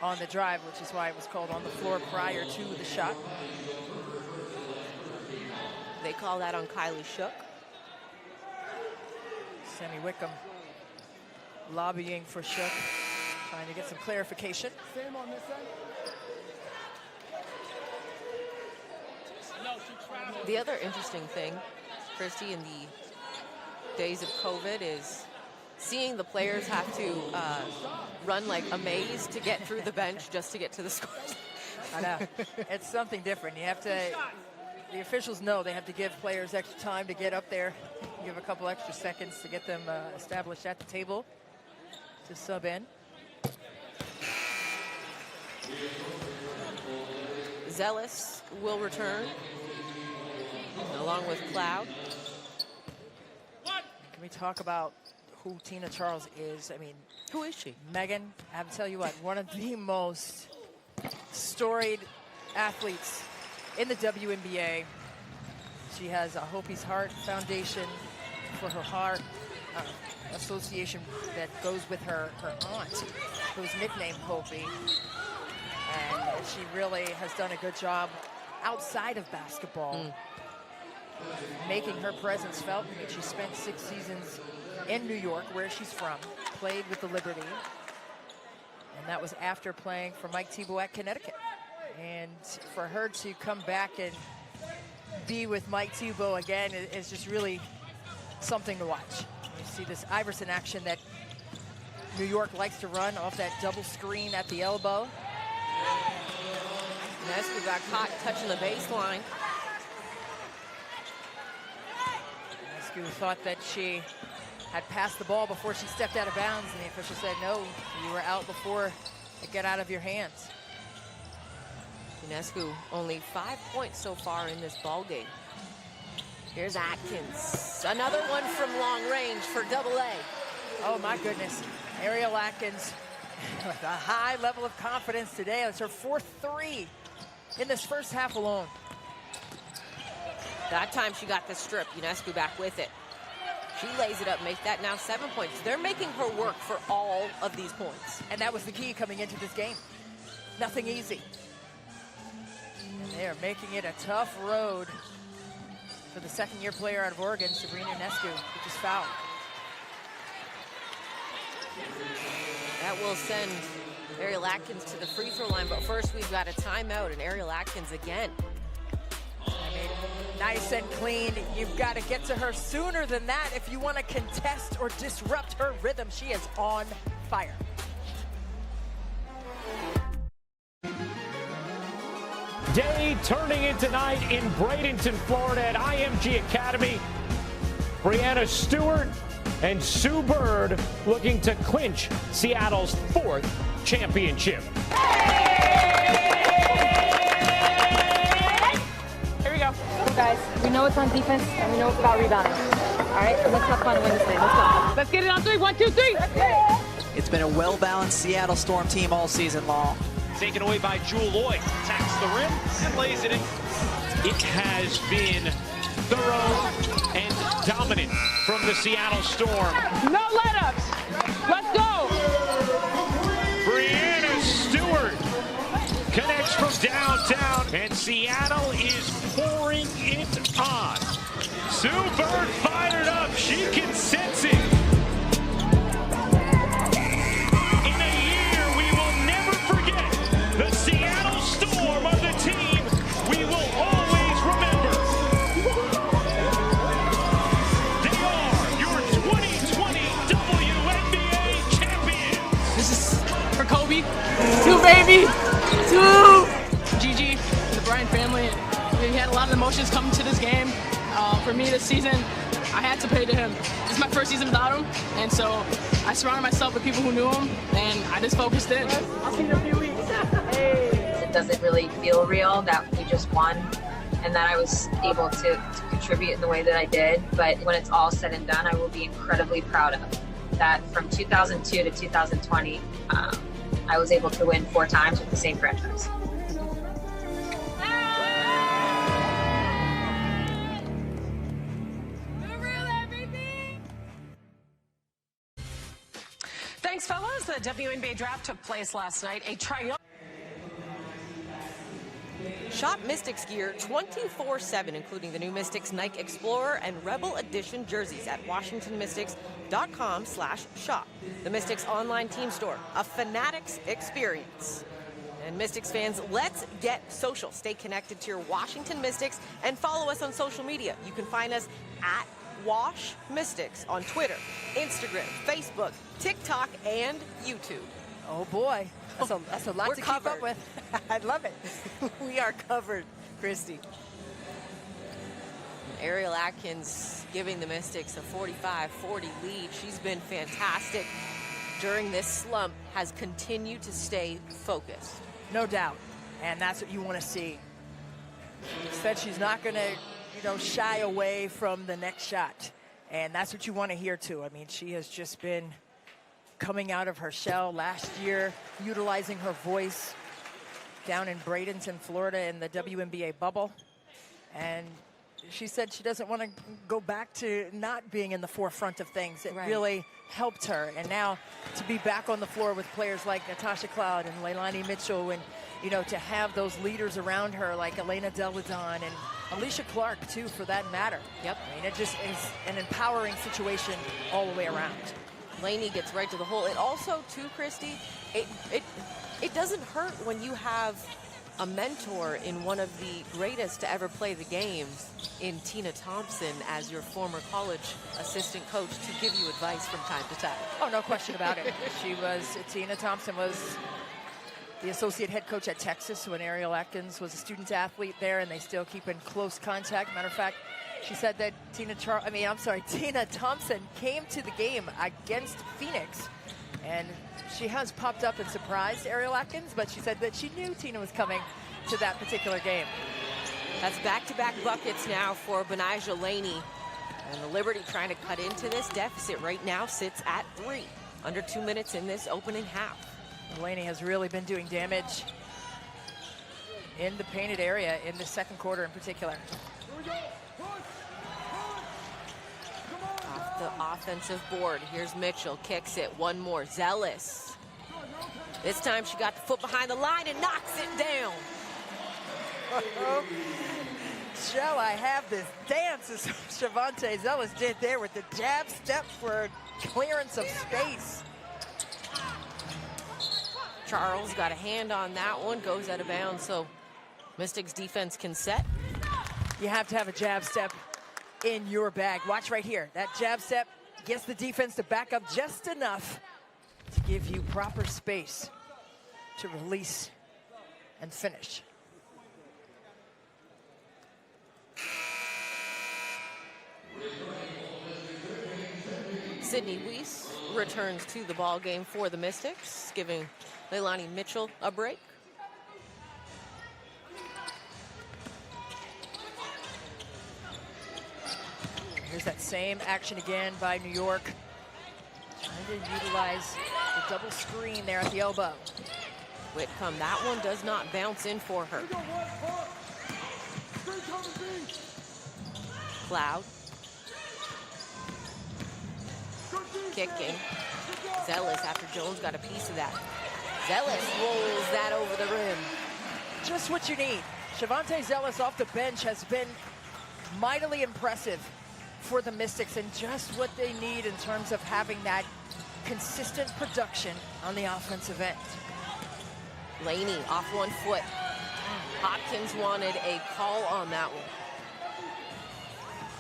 S2: on the drive, which is why it was called on the floor prior to the shot.
S1: They call that on Kylie Shook.
S2: Sammy Wickham lobbying for Shook, trying to get some clarification.
S14: Same on this end.
S1: The other interesting thing, Christy, in the days of COVID is seeing the players have to run like a maze to get through the bench just to get to the scores.
S2: I know. It's something different. You have to, the officials know they have to give players extra time to get up there, give a couple extra seconds to get them established at the table to sub in.
S1: Zealous will return along with Cloud.
S2: Can we talk about who Tina Charles is? I mean,
S1: who is she?
S2: Megan, I have to tell you what, one of the most storied athletes in the WNBA. She has a Hopi's Heart Foundation for her heart association that goes with her aunt, who's nicknamed Hopi. And she really has done a good job outside of basketball, making her presence felt. I mean, she spent 6 seasons in New York, where she's from, played with the Liberty, and that was after playing for Mike Tebow at Connecticut. And for her to come back and be with Mike Tebow again is just really something to watch. You see this Iverson action that New York likes to run off that double screen at the elbow.
S1: Nesby got caught touching the baseline.
S2: Nesby thought that she had passed the ball before she stepped out of bounds, and the official said, no, you were out before it got out of your hands.
S1: Ionescu only 5 points so far in this ball game. Here's Atkins. Another one from long range for AA.
S2: Oh, my goodness. Ariel Atkins with a high level of confidence today. It's her 4th 3 in this first half alone.
S1: That time she got the strip. Ionescu back with it. She lays it up, make that now 7 points. They're making her work for all of these points.
S2: And that was the key coming into this game. Nothing easy. They are making it a tough road for the second-year player out of Oregon, Sabrina Ionescu, who just fouled.
S1: That will send Ariel Atkins to the free throw line, but first we've got a timeout, and Ariel Atkins again.
S2: Nice and clean. You've got to get to her sooner than that if you want to contest or disrupt her rhythm. She is on fire.
S4: Day turning into night in Bradenton, Florida at IMG Academy. Brianna Stewart and Sue Bird looking to clinch Seattle's 4th championship.
S14: Here we go. So guys, we know it's on defense and we know it's about rebounding. All right, so let's have fun and win this thing. Let's go. Let's get it on 3. 1, 2, 3.
S13: It's been a well-balanced Seattle Storm team all season long.
S6: Taken away by Jewel Lloyd. Attacks the rim and lays it in.
S4: It has been thorough and dominant from the Seattle Storm.
S14: No let-ups. Let's go.
S4: Brianna Stewart connects from downtown, and Seattle is pouring it on. Sue Bird fired up. She can sense it. In a year we will never forget, the Seattle Storm are the team we will always remember. They are your 2020 WNBA champions.
S14: This is for Kobe. 2, baby. 2. Gigi, the Bryant family. We had a lot of emotions coming to this game. For me this season, I had to pay to him. This is my first season without him, and so I surrounded myself with people who knew him, and I just focused in. I'll see you in a few weeks.
S15: It doesn't really feel real that we just won and that I was able to contribute in the way that I did, but when it's all said and done, I will be incredibly proud of that. From 2002 to 2020, I was able to win 4 times with the same franchise.
S16: Thanks, fellas. The WNBA draft took place last night. A triumph.
S1: Shop Mystics gear 24/7, including the new Mystics Nike Explorer and Rebel Edition jerseys at WashingtonMystics.com/shop. The Mystics online team store, a Fanatics experience. And Mystics fans, let's get social. Stay connected to your Washington Mystics and follow us on social media. You can find us at Wash Mystics on Twitter, Instagram, Facebook, TikTok, and YouTube.
S2: Oh boy, that's a lot
S1: We're
S2: to
S1: covered.
S2: keep up with. I love it.
S1: We are covered, Christy. Ariel Atkins giving the Mystics a 45-40 lead. She's been fantastic during this slump, has continued to stay focused.
S2: No doubt, and that's what you want to see. She said she's not going to, shy away from the next shot, and that's what you want to hear too. I mean, she has just been coming out of her shell last year, utilizing her voice down in Bradenton, Florida in the WNBA bubble, and she said she doesn't want to go back to not being in the forefront of things. It really helped her, and now to be back on the floor with players like Natasha Cloud and Leilani Mitchell, and to have those leaders around her like Elena Deladon and Alicia Clark too, for that matter.
S1: Yep.
S2: I mean, it just is an empowering situation all the way around.
S1: Laney gets right to the hole. It also, too, Christy, it doesn't hurt when you have a mentor in one of the greatest to ever play the games in Tina Thompson as your former college assistant coach to give you advice from time to time.
S2: Oh, no question about it. Tina Thompson was the associate head coach at Texas when Ariel Atkins was a student athlete there, and they still keep in close contact. Matter of fact, she said that Tina Thompson came to the game against Phoenix, and she has popped up and surprised Ariel Atkins, but she said that she knew Tina was coming to that particular game.
S1: That's back-to-back buckets now for Benijah Laney, and the Liberty trying to cut into this deficit right now sits at 3, under 2 minutes in this opening half.
S2: Laney has really been doing damage in the painted area in the second quarter in particular.
S1: Off the offensive board, here's Mitchell, kicks it, one more, Zealous. This time she got the foot behind the line and knocks it down.
S11: Shall I have this dance, as Shavonte Zealous did there with the jab step for clearance of space.
S1: Charles got a hand on that one, goes out of bounds, so Mystics defense can set.
S11: You have to have a jab step in your bag. Watch right here. That jab step gets the defense to back up just enough to give you proper space to release and finish.
S1: Sydney Weiss returns to the ball game for the Mystics, giving Leilani Mitchell a break.
S11: Here's that same action again by New York. Trying to utilize the double screen there at the elbow.
S1: Whitcomb, that one does not bounce in for her. Cloud. Kicking. Zealous after Jones got a piece of that. Zealous rolls that over the rim.
S11: Just what you need. Shavonte Zealous off the bench has been mightily impressive for the Mystics, and just what they need in terms of having that consistent production on the offensive end.
S1: Laney off 1 foot. Hopkins wanted a call on that one.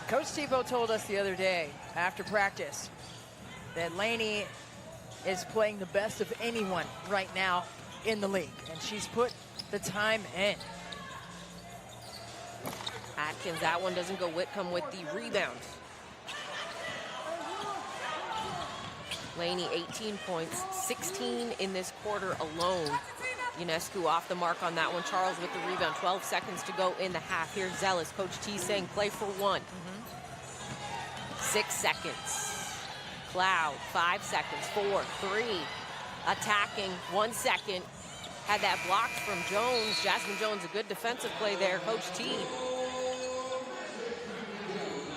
S11: Coach Tebow told us the other day after practice that Laney is playing the best of anyone right now in the league, and she's put the time in.
S1: Atkins, that one doesn't go. Whitcomb with the rebound. Laney, 18 points, 16 in this quarter alone. Ionescu off the mark on that one. Charles with the rebound. 12 seconds to go in the half. Here's Zealous. Coach T saying play for 1. 6 seconds. Cloud, 5 seconds. 4, 3. Attacking, 1 second. Had that blocked from Jones. Jasmine Jones, a good defensive play there. Coach T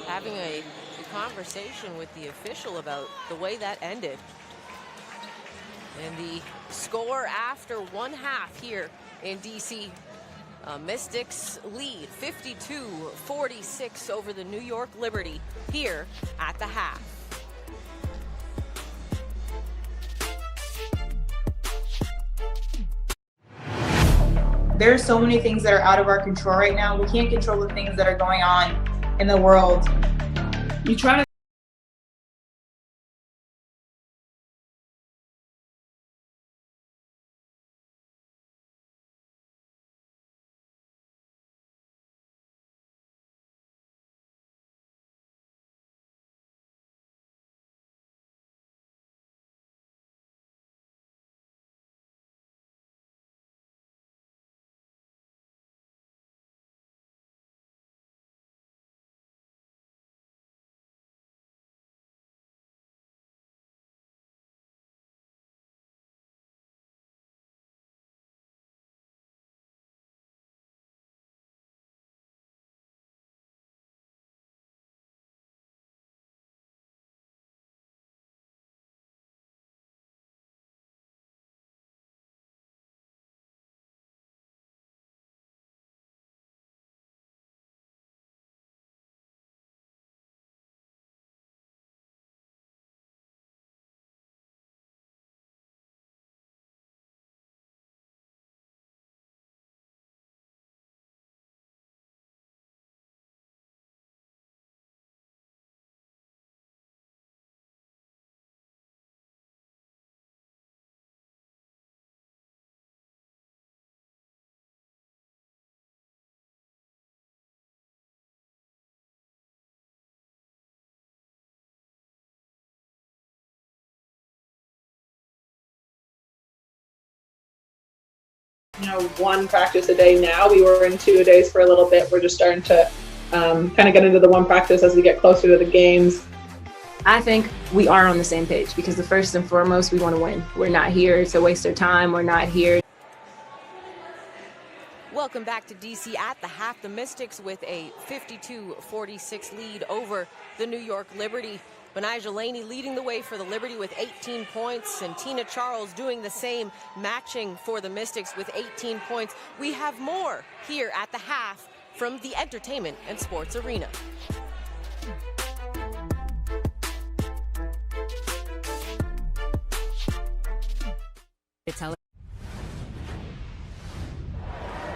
S1: having a conversation with the official about the way that ended. And the score after 1 half here in DC, Mystics lead 52-46 over the New York Liberty here at the half.
S17: There are so many things that are out of our control right now. We can't control the things that are going on in the world. You try to
S18: one practice a day now. We were in 2 days for a little bit. We're just starting to kind of get into the one practice as we get closer to the games.
S19: I think we are on the same page because the first and foremost, we want to win. We're not here to waste our time. We're not here.
S1: Welcome back to DC at the half. The Mystics with a 52-46 lead over the New York Liberty. Benijah Laney leading the way for the Liberty with 18 points, and Tina Charles doing the same, matching for the Mystics with 18 points. We have more here at the half from the Entertainment and Sports Arena.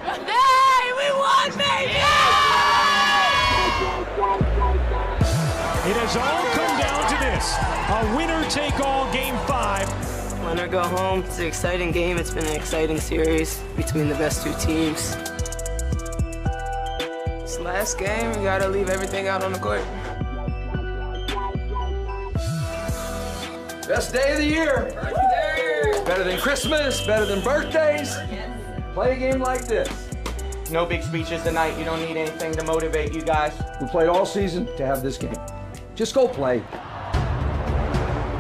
S14: Hey, we won, baby!
S4: It has all come down to this, a winner-take-all Game 5.
S20: Winner go home. It's an exciting game. It's been an exciting series between the best two teams. This last game, we gotta leave everything out on the court.
S21: Best day of the year. Better than Christmas, better than birthdays. Play a game like this.
S20: No big speeches tonight. You don't need anything to motivate you guys.
S21: We played all season to have this game. Just go play.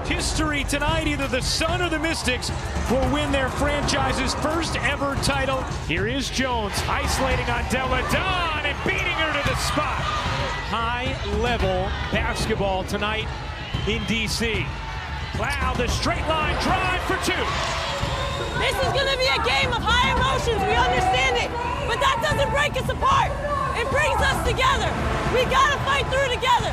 S4: History tonight, either the Sun or the Mystics will win their franchise's first ever title. Here is Jones isolating on Delle Donne and beating her to the spot. High-level basketball tonight in D.C. Cloud, the straight line drive for two.
S14: This is going to be a game of high emotions. We understand it. But that doesn't break us apart. It brings us together. We got to fight through together.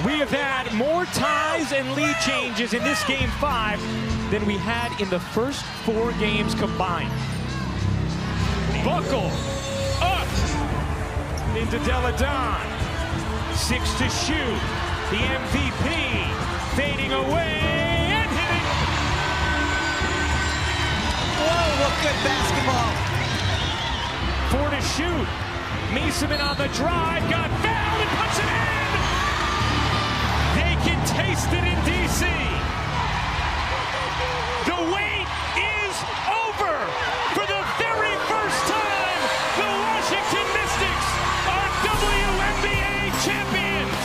S4: We have had more ties and lead changes in this Game 5 than we had in the first 4 games combined. Buckle up into Delle Donne. 6 to shoot. The MVP fading away and hitting.
S13: Whoa, what good basketball.
S4: 4 to shoot. Meeseman on the drive, got fouled and puts it in. They can taste it in D.C. The wait is over. For the very first time, the Washington Mystics are WNBA champions.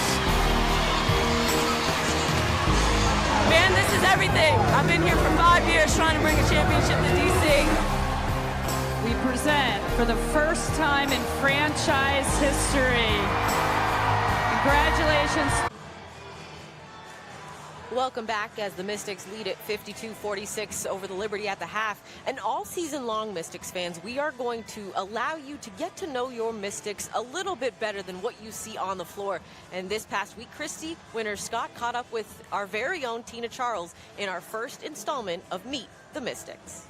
S14: Man, this is everything. I've been here for 5 years trying to bring a championship to D.C.
S22: We present for the first time in franchise history. Congratulations.
S1: Welcome back as the Mystics lead at 52-46 over the Liberty at the half. And all season long, Mystics fans, we are going to allow you to get to know your Mystics a little bit better than what you see on the floor. And this past week, Christy, winner Scott caught up with our very own Tina Charles in our first installment of Meet the Mystics.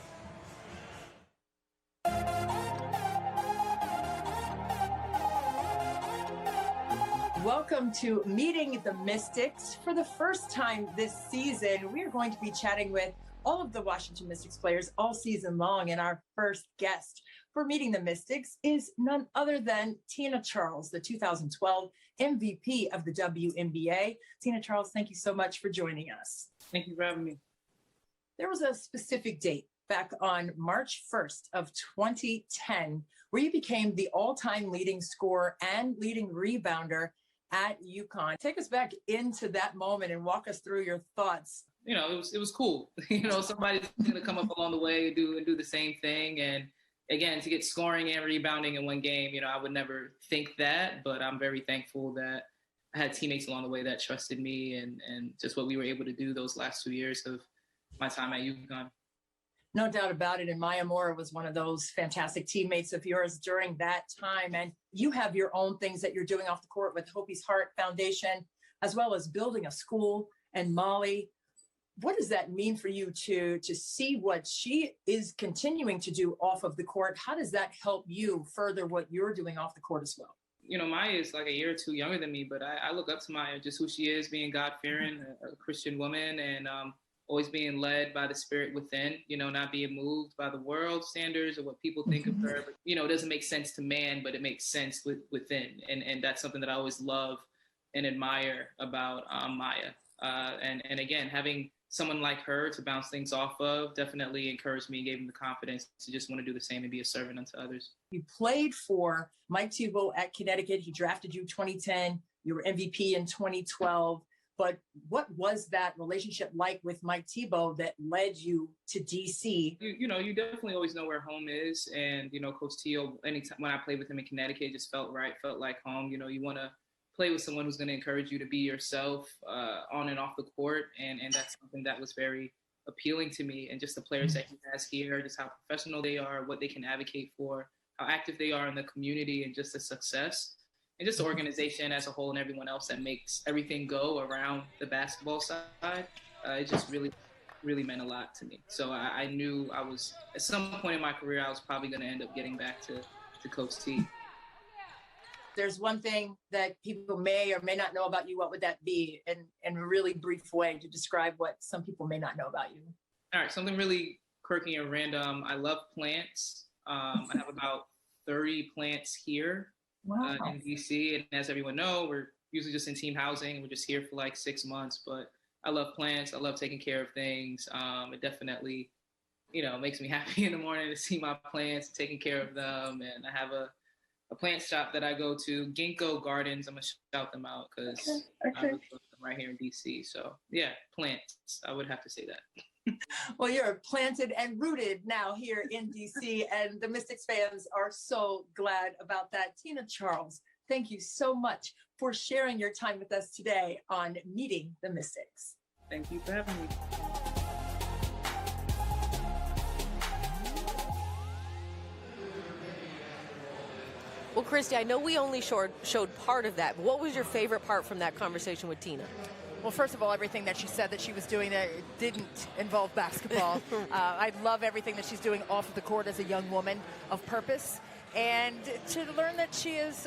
S2: Welcome to Meeting the Mystics. For the first time this season, we are going to be chatting with all of the Washington Mystics players all season long. And our first guest for Meeting the Mystics is none other than Tina Charles, the 2012 MVP of the WNBA. Tina Charles, thank you so much for joining us.
S20: Thank you for having me.
S2: There was a specific date back on March 1st of 2010 where you became the all-time leading scorer and leading rebounder at UConn. Take us back into that moment and walk us through your thoughts.
S23: You know, it was cool. You know, somebody's going to come up along the way and do the same thing. And again, to get scoring and rebounding in one game, you know, I would never think that, but I'm very thankful that I had teammates along the way that trusted me and just what we were able to do those last 2 years of my time at UConn.
S2: No doubt about it. And Maya Moore was one of those fantastic teammates of yours during that time. And you have your own things that you're doing off the court with Hopi's Heart Foundation, as well as building a school and Molly. What does that mean for you to see what she is continuing to do off of the court? How does that help you further what you're doing off the court as well?
S23: You know, Maya is like a year or two younger than me, but I look up to Maya, just who she is, being God-fearing, a Christian woman, and always being led by the spirit within, you know, not being moved by the world standards or what people think of her. But, you know, it doesn't make sense to man, but it makes sense within. And that's something that I always love and admire about Maya. And again, having someone like her to bounce things off of definitely encouraged me and gave me the confidence to just want to do the same and be a servant unto others.
S2: You played for Mike Thibault at Connecticut. He drafted you 2010. You were MVP in 2012. But what was that relationship like with Mike Thibault that led you to DC?
S23: You know, you definitely always know where home is. And, you know, Coach Theo, anytime when I played with him in Connecticut, it just felt right, felt like home. You know, you want to play with someone who's going to encourage you to be yourself on and off the court, and that's something that was very appealing to me. And just the players that he has here, just how professional they are, what they can advocate for, how active they are in the community, and just the success, and just the organization as a whole, and everyone else that makes everything go around the basketball side. It just really meant a lot to me. So I knew I was, at some point in my career, I was probably going to end up getting back to Coach T.
S11: There's one thing that people may or may not know about you. What would that be in a really brief way to describe what some people may not know about you?
S23: All right, something really quirky and random. I love plants. I have about 30 plants here in DC. And as everyone knows, we're usually just in team housing. We're just here for like 6 months, but I love plants. I love taking care of things. It definitely, makes me happy in the morning to see my plants, taking care of them. And I have a plant shop that I go to, Ginkgo Gardens. I'm going to shout them out because I really love them right here in DC. So yeah, plants. I would have to say that.
S11: Well, you're planted and rooted now here in DC, and the Mystics fans are so glad about that. Tina Charles, thank you so much for sharing your time with us today on Meeting the Mystics.
S23: Thank you for having me.
S1: Well, Christy, I know we only showed part of that, but what was your favorite part from that conversation with Tina?
S2: Well, first of all, everything that she said that she was doing that didn't involve basketball. I love everything that she's doing off of the court as a young woman of purpose, and to learn that she is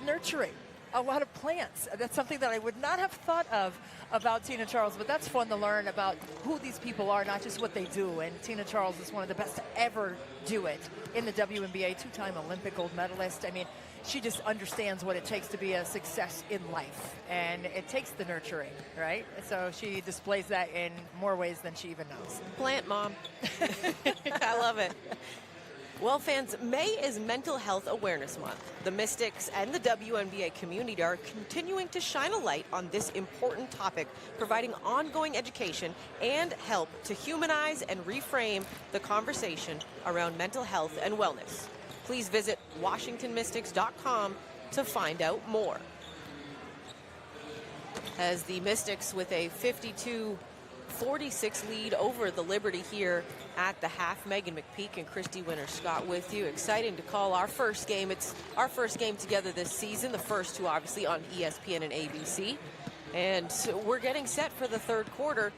S2: nurturing a lot of plants. That's something that I would not have thought of about Tina Charles, but that's fun to learn about who these people are, not just what they do. And Tina Charles is one of the best to ever do it in the WNBA, two-time Olympic gold medalist. I mean, she just understands what it takes to be a success in life, and it takes the nurturing, right? So she displays that in more ways than she even knows.
S1: Plant mom. I love it. Well, fans, May is Mental Health Awareness Month. The Mystics and the WNBA community are continuing to shine a light on this important topic, providing ongoing education and help to humanize and reframe the conversation around mental health and wellness. Please visit WashingtonMystics.com to find out more. As the Mystics with a 52-46 lead over the Liberty here at the half. Megan McPeak and Christy Winter-Scott with you. Exciting to call our first game. It's our first game together this season. The first two obviously on ESPN and ABC. And we're getting set for the third quarter.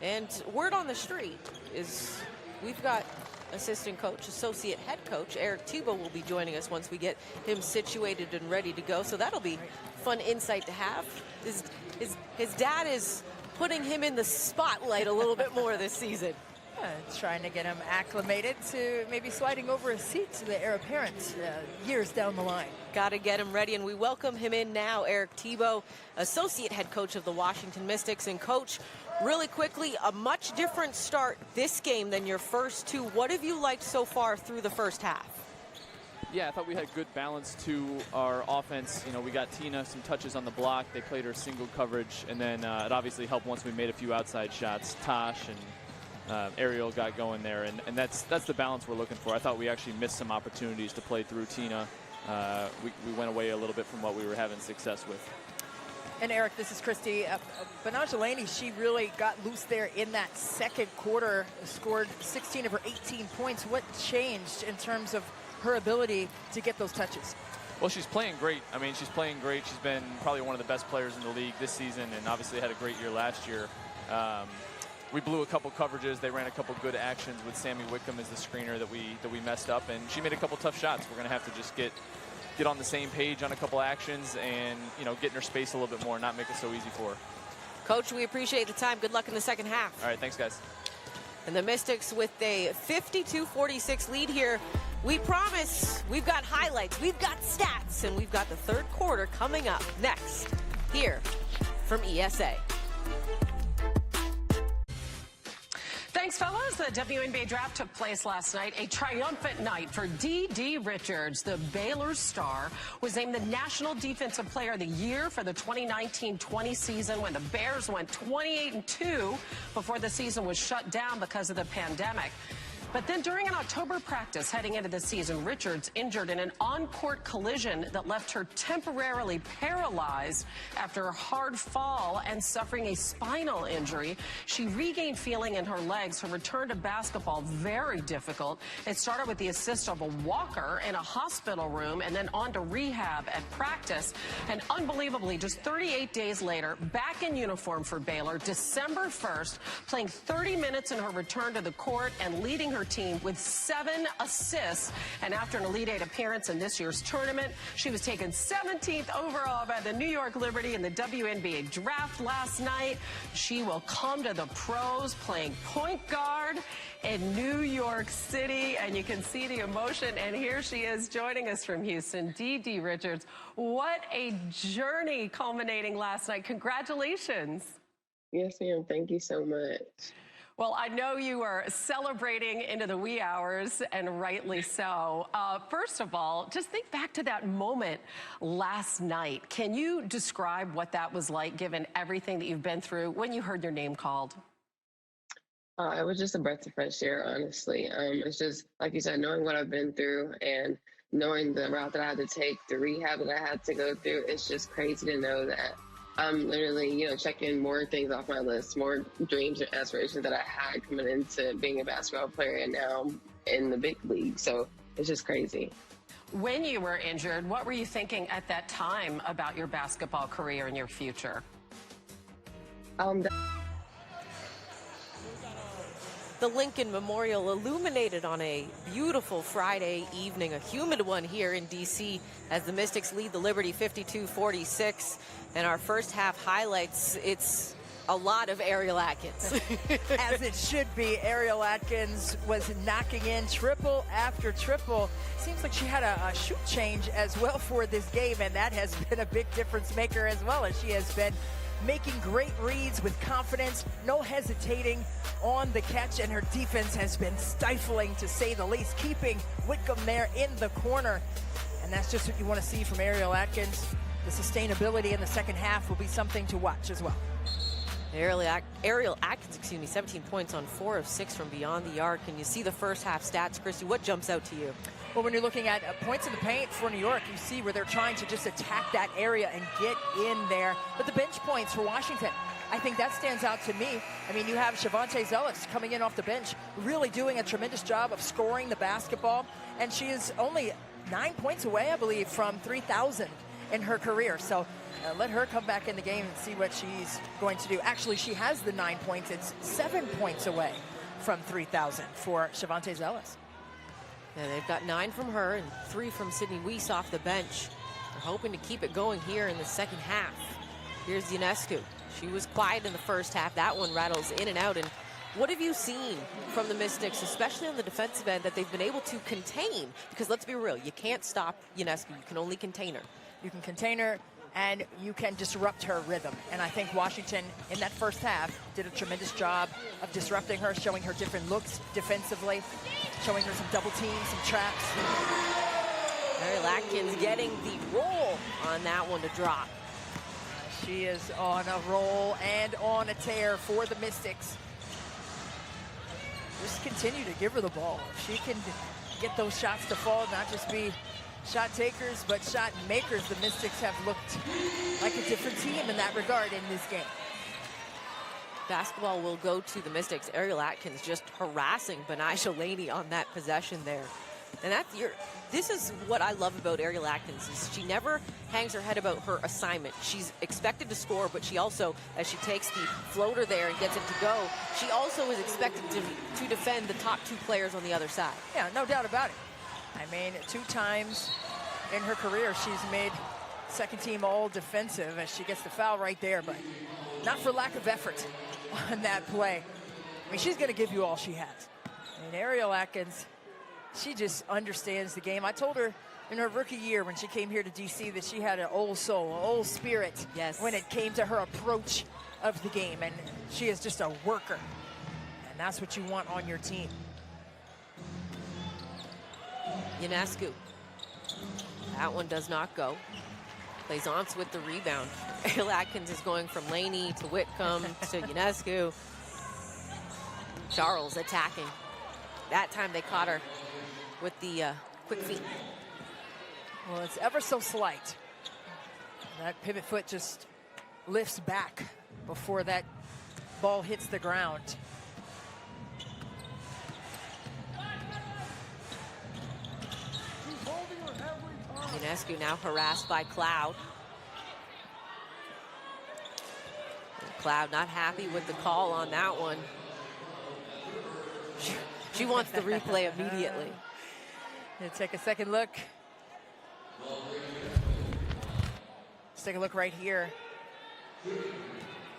S1: And word on the street is we've got assistant coach, associate head coach Eric Tebow will be joining us once we get him situated and ready to go. So that'll be fun insight to have. His dad is putting him in the spotlight a little bit more this season.
S2: Trying to get him acclimated to maybe sliding over a seat to the heir apparent years down the line.
S1: Got to get him ready, and we welcome him in now. Eric Tebow, associate head coach of the Washington Mystics. And coach, really quickly, a much different start this game than your first two. What have you liked so far through the first half?
S3: Yeah, I thought we had good balance to our offense. You know, we got Tina some touches on the block. They played her single coverage, and then it obviously helped once we made a few outside shots. Tosh and Ariel got going there, and that's the balance we're looking for. I thought we actually missed some opportunities to play through Tina. We went away a little bit from what we were having success with.
S2: And Eric, this is Christy. Banaj Delaney, she really got loose there in that second quarter, scored 16 of her 18 points. What changed in terms of her ability to get those touches?
S3: Well, she's playing great. I mean, she's playing great. She's been probably one of the best players in the league this season, and obviously had a great year last year. We blew a couple coverages. They ran a couple good actions with Sammy Wickham as the screener that we messed up, and she made a couple tough shots. We're going to have to just get on the same page on a couple actions and, you know, get in her space a little bit more, not make it so easy for her.
S1: Coach, we appreciate the time. Good luck in the second half.
S3: All right, thanks, guys.
S1: And the Mystics with a 52-46 lead here. We promise we've got highlights, we've got stats, and we've got the third quarter coming up next here from ESA.
S16: Thanks, fellas. The WNBA draft took place last night. A triumphant night for D.D. Richards. The Baylor star was named the National Defensive Player of the Year for the 2019-20 season when the Bears went 28-2 before the season was shut down because of the pandemic. But then during an October practice heading into the season, Richards injured in an on-court collision that left her temporarily paralyzed after a hard fall and suffering a spinal injury. She regained feeling in her legs. Her return to basketball very difficult. It started with the assist of a walker in a hospital room and then on to rehab at practice. And unbelievably, just 38 days later, back in uniform for Baylor, December 1st, playing 30 minutes in her return to the court and leading her team with 7 assists. And after an Elite Eight appearance in this year's tournament, she was taken 17th overall by the New York Liberty in the WNBA draft last night. She will come to the pros playing point guard in New York City, and you can see the emotion. And here she is joining us from Houston, D.D. Richards. What a journey culminating last night. Congratulations.
S5: Yes, ma'am. Thank you so much.
S16: Well, I know you are celebrating into the wee hours, and rightly so. First of all, just think back to that moment last night. Can you describe what that was like, given everything that you've been through, when you heard your name called?
S5: It was just a breath of fresh air, honestly. It's just, like you said, knowing what I've been through and knowing the route that I had to take, the rehab that I had to go through. It's just crazy to know that I'm literally, checking more things off my list, more dreams and aspirations that I had coming into being a basketball player, and now I'm in the big league. So it's just crazy.
S16: When you were injured, what were you thinking at that time about your basketball career and your future?
S1: The Lincoln Memorial illuminated on a beautiful Friday evening, a humid one here in D.C. as the Mystics lead the Liberty 52-46. And our first half highlights, it's a lot of Ariel Atkins.
S2: As it should be. Ariel Atkins was knocking in triple after triple. Seems like she had a shoot change as well for this game, and that has been a big difference maker as well, as she has been making great reads with confidence, no hesitating on the catch, and her defense has been stifling, to say the least, keeping Whitcomb there in the corner. And that's just what you want to see from Ariel Atkins. The sustainability in the second half will be something to watch as well.
S1: Ariel Atkins, 17 points on 4 of 6 from beyond the arc. And you see the first half stats, Christy. What jumps out to you?
S2: Well, when you're looking at points in the paint for New York, you see where they're trying to just attack that area and get in there. But the bench points for Washington, I think that stands out to me. I mean, you have Shavonte Zealous coming in off the bench, really doing a tremendous job of scoring the basketball. And she is only 9 points away, I believe, from 3,000 in her career. So let her come back in the game and see what she's going to do. Actually, she has the 9 points. It's 7 points away from 3,000 for Shavonte Zealous.
S1: Yeah, they've got 9 from her and 3 from Sydney Weiss off the bench. They're hoping to keep it going here in the second half. Here's Ionescu. She was quiet in the first half. That one rattles in and out. And what have you seen from the Mystics, especially on the defensive end, that they've been able to contain? Because let's be real, you can't stop Ionescu. You can only contain her.
S2: You can contain her, and you can disrupt her rhythm. And I think Washington, in that first half, did a tremendous job of disrupting her, showing her different looks defensively, showing her some double teams, some traps.
S1: Ariel Atkins getting the roll on that one to drop.
S2: She is on a roll and on a tear for the Mystics. Just continue to give her the ball. If she can get those shots to fall, not just be shot takers, but shot makers, the Mystics have looked like a different team in that regard in this game.
S1: Basketball will go to the Mystics. Ariel Atkins just harassing Benaisha Laney on that possession there. And this is what I love about Ariel Atkins, is she never hangs her head about her assignment. She's expected to score, but she also, as she takes the floater there and gets it to go, she also is expected to defend the top 2 players on the other side.
S2: Yeah, no doubt about it. I mean, 2 times in her career, she's made second team all defensive as she gets the foul right there, but not for lack of effort on that play. I mean, she's going to give you all she has. I mean, Ariel Atkins, she just understands the game. I told her in her rookie year when she came here to D.C. that she had an old soul, an old spirit when it came to her approach of the game, and she is just a worker, and that's what you want on your team.
S1: Ionescu. That one does not go. Plaisance with the rebound. Ariel Atkins is going from Laney to Whitcomb to Ionescu. Charles attacking. That time they caught her with the quick feet.
S2: Well, it's ever so slight. That pivot foot just lifts back before that ball hits the ground.
S1: Ionescu now harassed by Cloud. And Cloud not happy with the call on that one. She wants the replay immediately.
S2: Let's take a second look. Let's take a look right here.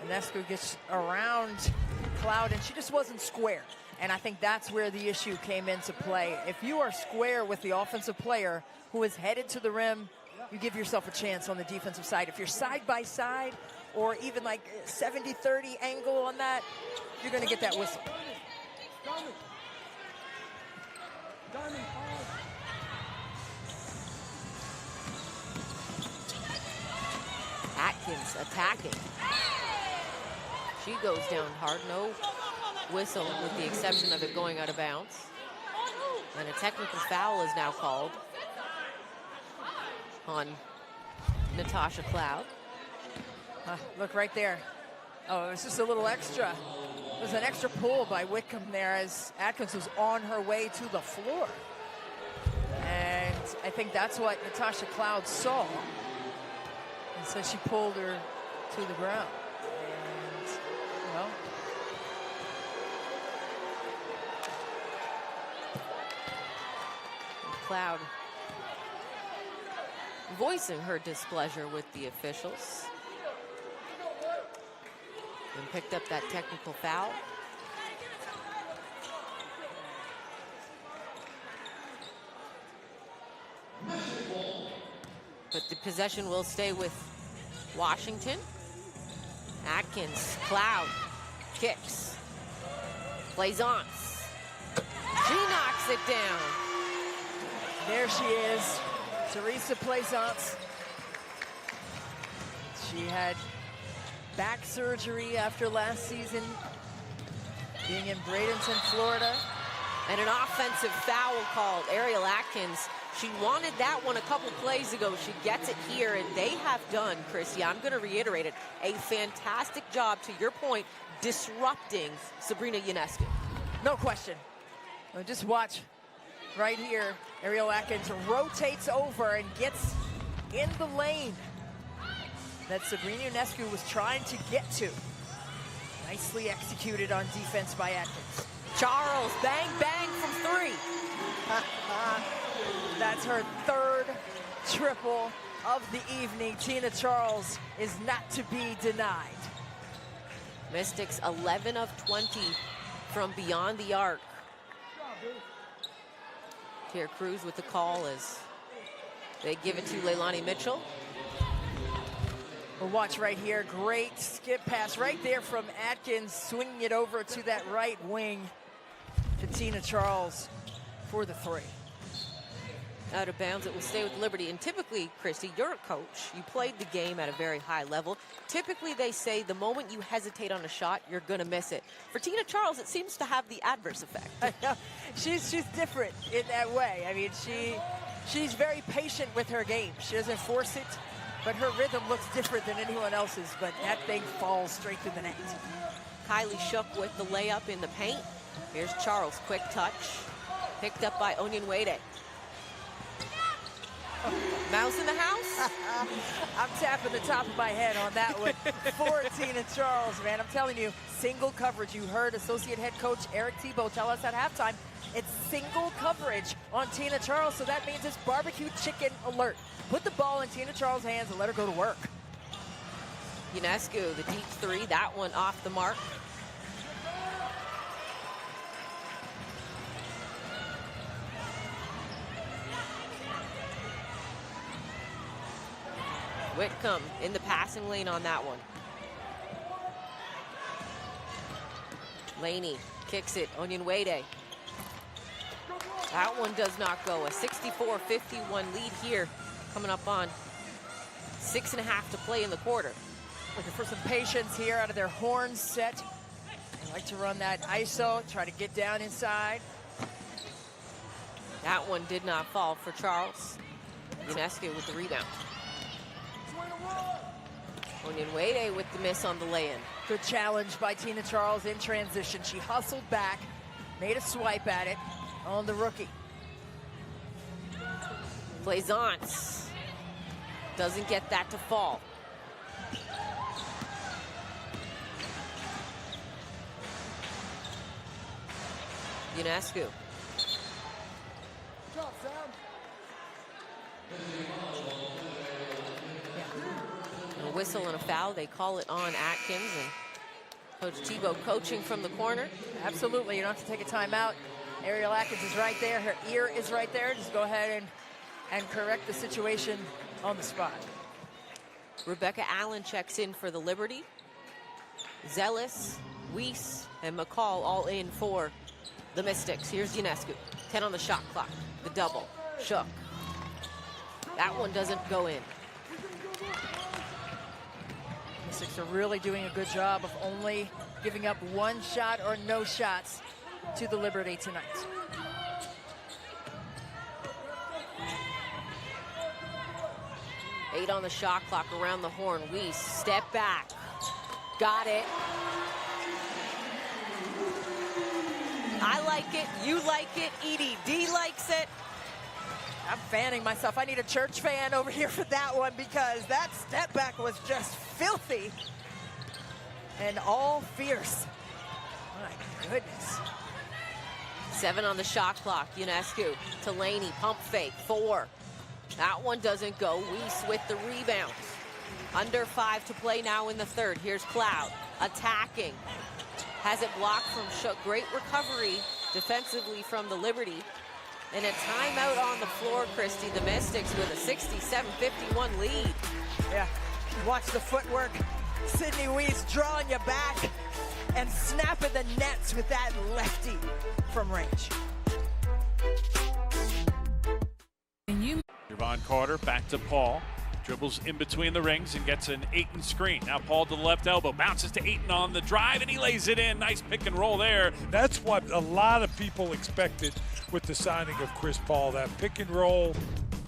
S2: Ionescu gets around Cloud, and she just wasn't square. And I think that's where the issue came into play. If you are square with the offensive player who is headed to the rim, you give yourself a chance on the defensive side. If you're side by side or even like 70-30 angle on that, you're going to get that whistle.
S1: Atkins attacking. She goes down hard. No whistle with the exception of it going out of bounds. And a technical foul is now called on Natasha Cloud.
S2: Look right there. Oh, it was just a little extra. It was an extra pull by Wickham there as Atkins was on her way to the floor. And I think that's what Natasha Cloud saw. And so she pulled her to the ground. And, well,
S1: Cloud voicing her displeasure with the officials. And picked up that technical foul. But the possession will stay with Washington. Atkins, Cloud, kicks, plays on. She knocks it down.
S2: there she is, Teresa Plaisance. She had back surgery after last season, being in Bradenton, Florida.
S1: And an offensive foul called. Ariel Atkins, she wanted that one a couple plays ago. She gets it here, and they have done, Christy, I'm going to reiterate it, a fantastic job, to your point, disrupting Sabrina Ionescu.
S2: No question. Well, just watch right here. Ariel Atkins rotates over and gets in the lane that Sabrina Ionescu was trying to get to. Nicely executed on defense by Atkins.
S1: Charles, bang, bang from three.
S2: That's her third triple of the evening. Tina Charles is not to be denied.
S1: Mystics 11 of 20 from beyond the arc. Here Cruz with the call as they give it to Leilani Mitchell.
S2: Well, watch right here. Great skip pass right there from Atkins, swinging it over to that right wing to Tina Charles for the three.
S1: Out of bounds, it will stay with Liberty. And typically, Christy, you're a coach. You played the game at a very high level. Typically, they say the moment you hesitate on a shot, you're going to miss it. For Tina Charles, it seems to have the adverse effect.
S2: I know. She's different in that way. I mean, she's very patient with her game. She doesn't force it, but her rhythm looks different than anyone else's. But that thing falls straight through the net.
S1: Kylie Shook with the layup in the paint. Here's Charles, quick touch. Picked up by Onyenwere. Mouse in the house?
S2: I'm tapping the top of my head on that one for Tina Charles, man. I'm telling you, single coverage. You heard Associate Head Coach Eric Thibault tell us at halftime, it's single coverage on Tina Charles, so that means it's barbecue chicken alert. Put the ball in Tina Charles' hands and let her go to work.
S1: Ionescu, the deep three, that one off the mark. Whitcomb in the passing lane on that one. Laney kicks it, Onyenwere. That one does not go. A 64-51 lead here, coming up on 6.5 to play in the quarter.
S2: Looking for some patience here out of their horn set. They like to run that ISO, try to get down inside.
S1: That one did not fall for Charles. Ionescu with the rebound. Onyenwere with the miss on the lay-in.
S2: Good challenge by Tina Charles in transition. She hustled back, made a swipe at it on the rookie.
S1: Plaisance doesn't get that to fall. Ionescu. A whistle and a foul. They call it on Atkins, and Coach Tebow coaching from the corner.
S2: Absolutely, you don't have to take a timeout. Ariel Atkins is right there. Her ear is right there. Just go ahead and correct the situation on the spot.
S1: Rebecca Allen checks in for the Liberty. Zealous, Weiss, and McCall all in for the Mystics. Here's Ionescu. 10 on the shot clock. The double. Shook. That one doesn't go in.
S2: Mystics are really doing a good job of only giving up one shot or no shots to the Liberty tonight.
S1: Eight on the shot clock around the horn. Weiss, step back. Got it. I like it. You like it. EDD likes it.
S2: I'm fanning myself. I need a church fan over here for that one because that step back was just filthy and all fierce. My goodness.
S1: 7 on the shot clock. Ionescu to Laney. Pump fake. 4. That one doesn't go. Weiss with the rebound. Under 5 to play now in the third. Here's Cloud attacking. Has it blocked from Shook. Great recovery defensively from the Liberty. And a timeout on the floor, Christy. The Mystics with a 67-51 lead.
S2: Yeah, watch the footwork. Sydney Weiss drawing you back and snapping the nets with that lefty from range.
S7: Javon Carter back to Paul. Dribbles in between the rings and gets an Ayton screen. Now Paul to the left elbow, bounces to Ayton on the drive, and he lays it in. Nice pick and roll there.
S9: That's what a lot of people expected with the signing of Chris Paul, that pick and roll.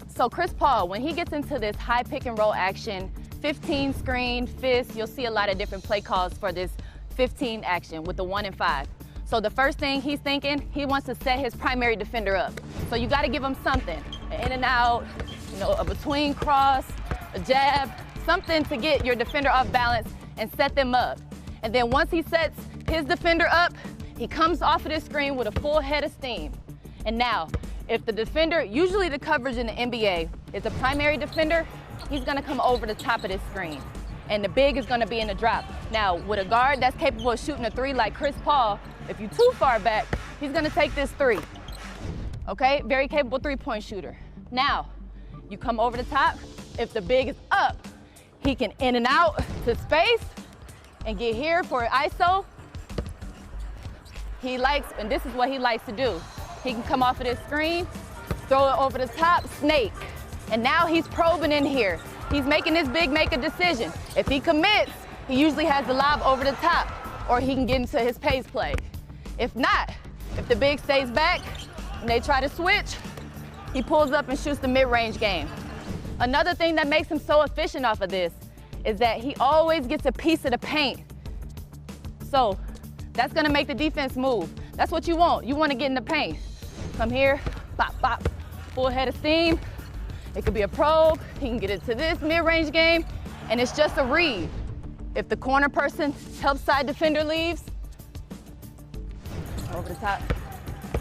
S8: So Chris Paul, when he gets into this high pick and roll action, 15 screen, fist, you'll see a lot of different play calls for this 15 action with the 1 and 5. So the first thing he's thinking, he wants to set his primary defender up. So you got to give him something, an in and out, you know, a between cross, a jab, something to get your defender off balance and set them up. And then once he sets his defender up, he comes off of this screen with a full head of steam. And now, if the defender, usually the coverage in the NBA is a primary defender, he's gonna come over the top of this screen. And the big is gonna be in the drop. Now, with a guard that's capable of shooting a 3 like Chris Paul, if you're too far back, he's gonna take this 3. Okay, very capable 3-point shooter. Now, you come over the top. If the big is up, he can in and out to space and get here for ISO. He likes, and this is what he likes to do. He can come off of this screen, throw it over the top, snake. And now he's probing in here. He's making this big make a decision. If he commits, he usually has the lob over the top, or he can get into his pace play. If not, if the big stays back and they try to switch, he pulls up and shoots the mid-range game. Another thing that makes him so efficient off of this is that he always gets a piece of the paint. So that's gonna make the defense move. That's what you want. You wanna get in the paint. Come here, bop, bop, full head of steam. It could be a probe. He can get into this mid-range game, and it's just a read. If the corner person, help side defender leaves, over the top,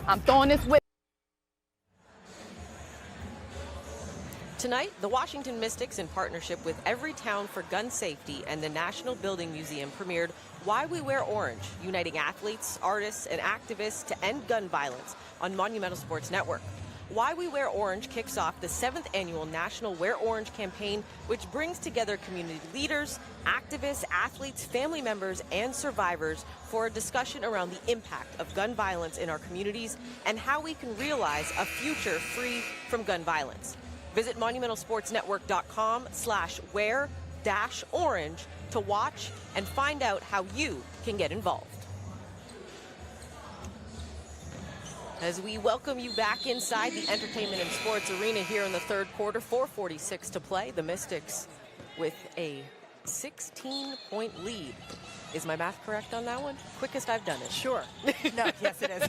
S8: I'm throwing this with.
S1: Tonight, the Washington Mystics, in partnership with Everytown for Gun Safety and the National Building Museum, premiered Why We Wear Orange, uniting athletes, artists, and activists to end gun violence on Monumental Sports Network. Why We Wear Orange kicks off the 7th annual National Wear Orange campaign, which brings together community leaders, activists, athletes, family members, and survivors for a discussion around the impact of gun violence in our communities and how we can realize a future free from gun violence. Visit monumentalsportsnetwork.com/wear-orange to watch and find out how you can get involved. As we welcome you back inside the entertainment and sports arena here in the third quarter, 4:46 to play. The Mystics with a 16-point lead. Is my math correct on that one? Quickest I've done it.
S2: Sure. No, yes, it is.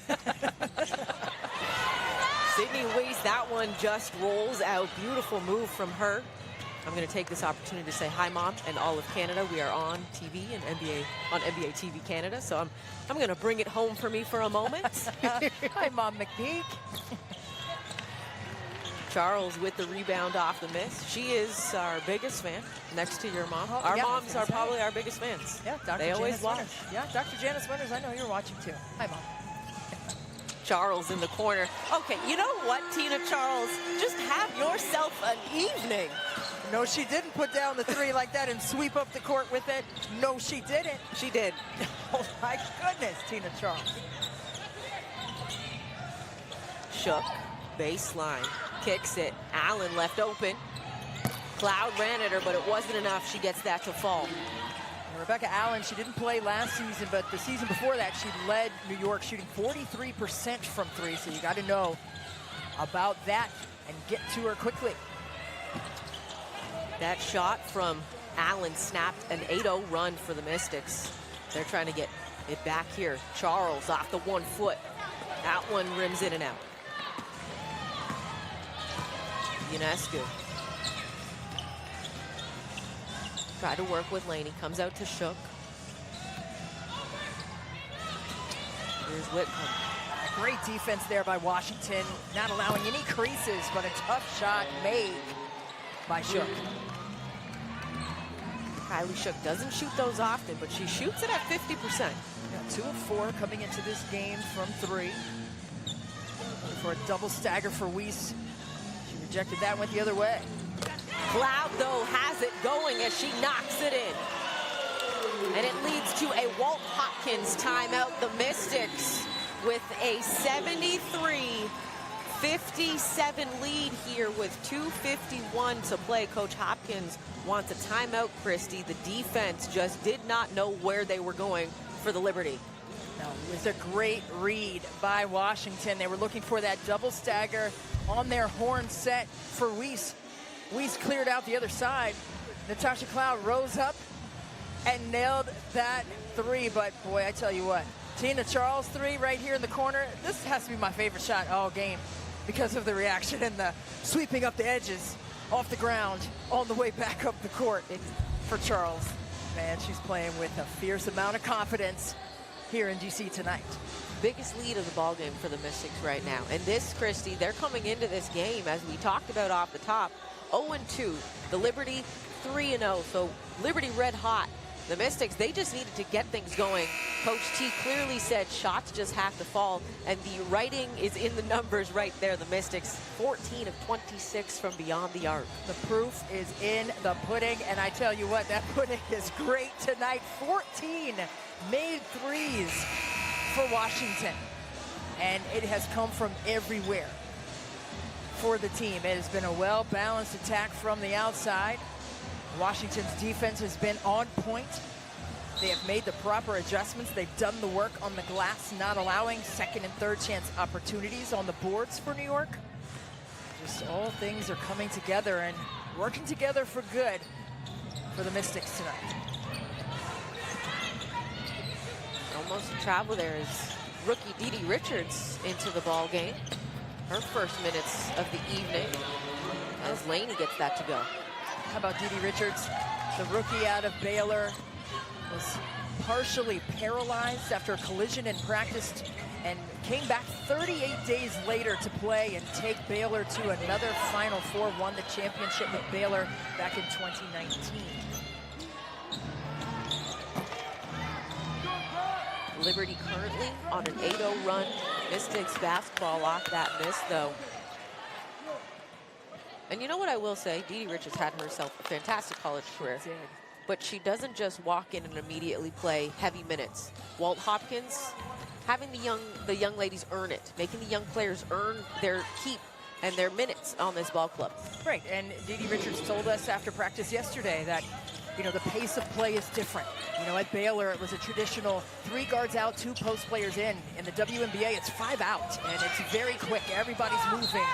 S1: Sydney Weiss, that one just rolls out. Beautiful move from her. I'm going to take this opportunity to say hi, Mom, and all of Canada. We are on TV and NBA TV Canada, so I'm going to bring it home for me for a moment.
S2: Hi, Mom McPeak.
S1: Charles with the rebound off the miss. She is our biggest fan, next to your mom.
S2: Oh,
S1: Our
S2: yeah,
S1: moms are probably our biggest fans.
S2: Yeah, Dr.
S1: They always
S2: Janice
S1: watch.
S2: Winters. Yeah, Dr. Janice Winters, I know you're watching too. Hi, Mom.
S1: Charles in the corner. Okay, you know what, Tina Charles? Just have yourself an evening.
S2: No, she didn't put down the three like that and sweep up the court with it. No, she didn't.
S1: She did.
S2: Oh, my goodness, Tina Charles.
S1: Shook, baseline, kicks it. Allen left open. Cloud ran at her, but it wasn't enough. She gets that to fall.
S2: Rebecca Allen, she didn't play last season, but the season before that, she led New York shooting 43% from three, so you got to know about that and get to her quickly.
S1: That shot from Allen snapped an 8-0 run for the Mystics. They're trying to get it back here. Charles off the 1 foot. That one rims in and out. Ionescu. Try to work with Laney. Comes out to Shook. Here's Whitcomb.
S2: Great defense there by Washington. Not allowing any creases, but a tough shot made by Shook.
S1: Kylie Shook doesn't shoot those often, but she shoots it at 50%.
S2: Yeah, 2 of 4 coming into this game from three. For a double stagger for Weiss. She rejected that, went the other way.
S1: Cloud, though, has it going as she knocks it in. And it leads to a Walt Hopkins timeout. The Mystics with a 73-57 lead here with 2:51 to play. Coach Hopkins wants a timeout, Christy. The defense just did not know where they were going for the Liberty.
S2: No, it was a great read by Washington. They were looking for that double stagger on their horn set for Weiss. Weiss cleared out the other side. Natasha Cloud rose up and nailed that three. But boy, I tell you what, Tina Charles three right here in the corner. This has to be my favorite shot all game because of the reaction and the sweeping up the edges off the ground on the way back up the court. It's for Charles. Man, she's playing with a fierce amount of confidence here in DC tonight.
S1: Biggest lead of the ball game for the Mystics right now. And this, Christy, they're coming into this game, as we talked about off the top, 0-2. The Liberty 3-0. So Liberty red hot. The Mystics, they just needed to get things going. Coach T clearly said shots just have to fall, and the writing is in the numbers right there. The Mystics, 14 of 26 from beyond the arc.
S2: The proof is in the pudding, and I tell you what, that pudding is great tonight. 14 made threes for Washington, and it has come from everywhere for the team. It has been a well-balanced attack from the outside. Washington's defense has been on point. They have made the proper adjustments. They've done the work on the glass, not allowing second and third chance opportunities on the boards for New York. Just all things are coming together and working together for good for the Mystics tonight.
S1: Almost a travel there is rookie Didi Richards into the ball game. Her first minutes of the evening as Laney gets that to go.
S2: How about Didi Richards? The rookie out of Baylor was partially paralyzed after a collision in practice and came back 38 days later to play and take Baylor to another Final Four, won the championship with Baylor back in 2019.
S1: Liberty currently on an 8-0 run. Mystics basketball off that miss, though. And you know what I will say? Didi Richards had herself a fantastic college career. But she doesn't just walk in and immediately play heavy minutes. Walt Hopkins, having the young ladies earn it, making the young players earn their keep and their minutes on this ball club.
S2: Right, and Didi Richards told us after practice yesterday that you know, the pace of play is different. You know, at Baylor, it was a traditional 3 guards out, 2 post players in. In the WNBA, it's 5 out, and it's very quick. Everybody's moving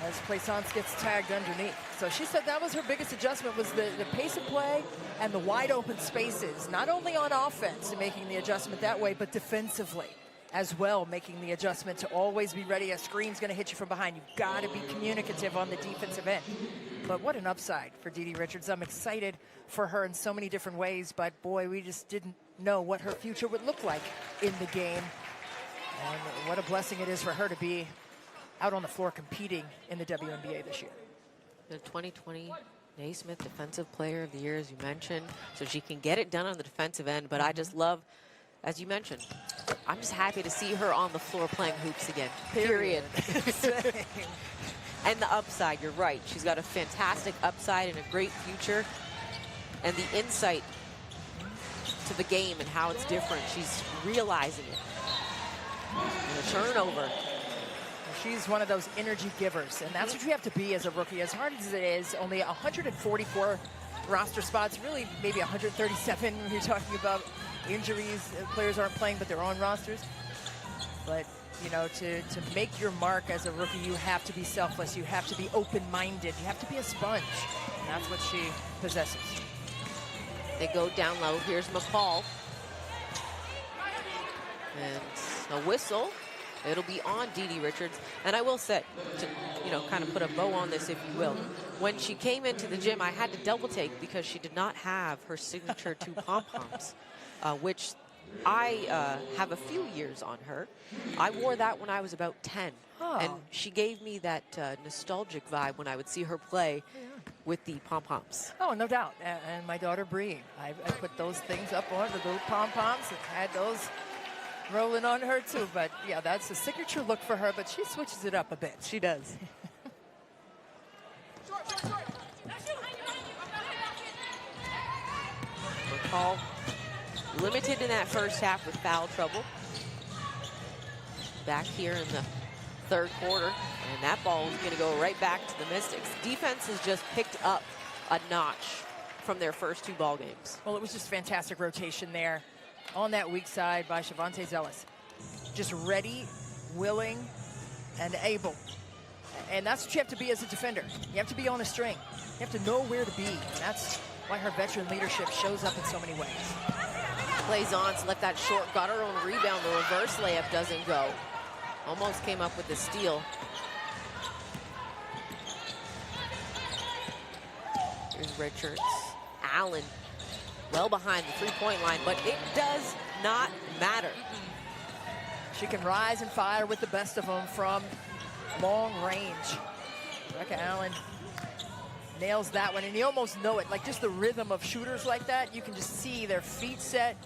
S2: as Plaisance gets tagged underneath. So she said that was her biggest adjustment, was the pace of play and the wide open spaces, not only on offense and making the adjustment that way, but defensively as well, making the adjustment to always be ready. A screen's going to hit you from behind. You've got to be communicative on the defensive end. But what an upside for Didi Richards. I'm excited for her in so many different ways, but boy, we just didn't know what her future would look like in the game. And what a blessing it is for her to be out on the floor competing in the WNBA this year.
S1: The 2020 Naismith Defensive Player of the Year, as you mentioned, so she can get it done on the defensive end. But I just love, as you mentioned, I'm just happy to see her on the floor playing hoops again. Period. And the upside, you're right. She's got a fantastic upside and a great future. And the insight to the game and how it's different, she's realizing it. And a turnover.
S2: She's one of those energy givers, and that's what you have to be as a rookie. As hard as it is, only 144 roster spots, really maybe 137 when you're talking about injuries. Players aren't playing, but they're on rosters. But, you know, to make your mark as a rookie, you have to be selfless. You have to be open-minded. You have to be a sponge, and that's what she possesses.
S1: They go down low. Here's McCall. And a whistle. It'll be on Didi Richards. And I will say, to, you know, kind of put a bow on this, if you will, when she came into the gym, I had to double take because she did not have her signature 2 pom-poms, which I have a few years on her. I wore that when I was about 10.
S2: Oh.
S1: And she gave me that nostalgic vibe when I would see her play with the pom-poms.
S2: Oh, no doubt. And my daughter, Bree, I put those things up on, the little pom-poms, and had those rolling on her too. But yeah, that's a signature look for her, but she switches it up a bit.
S1: She does. McCall limited in that first half with foul trouble. Back here in the 3rd quarter, and that ball is going to go right back to the Mystics. Defense has just picked up a notch from their first 2 ball games.
S2: Well, it was just fantastic rotation there on that weak side by Shavonte Zealous. Just ready, willing, and able. And that's what you have to be as a defender. You have to be on a string. You have to know where to be. And that's why her veteran leadership shows up in so many ways.
S1: Plaisance let that short, got her own rebound. The reverse layup doesn't go. Almost came up with the steal. Here's Richards. Allen well behind the 3-point line, but it does not matter.
S2: She can rise and fire with the best of them from long range. Rebecca Allen nails that one, and you almost know it. Like, just the rhythm of shooters like that, you can just see their feet set,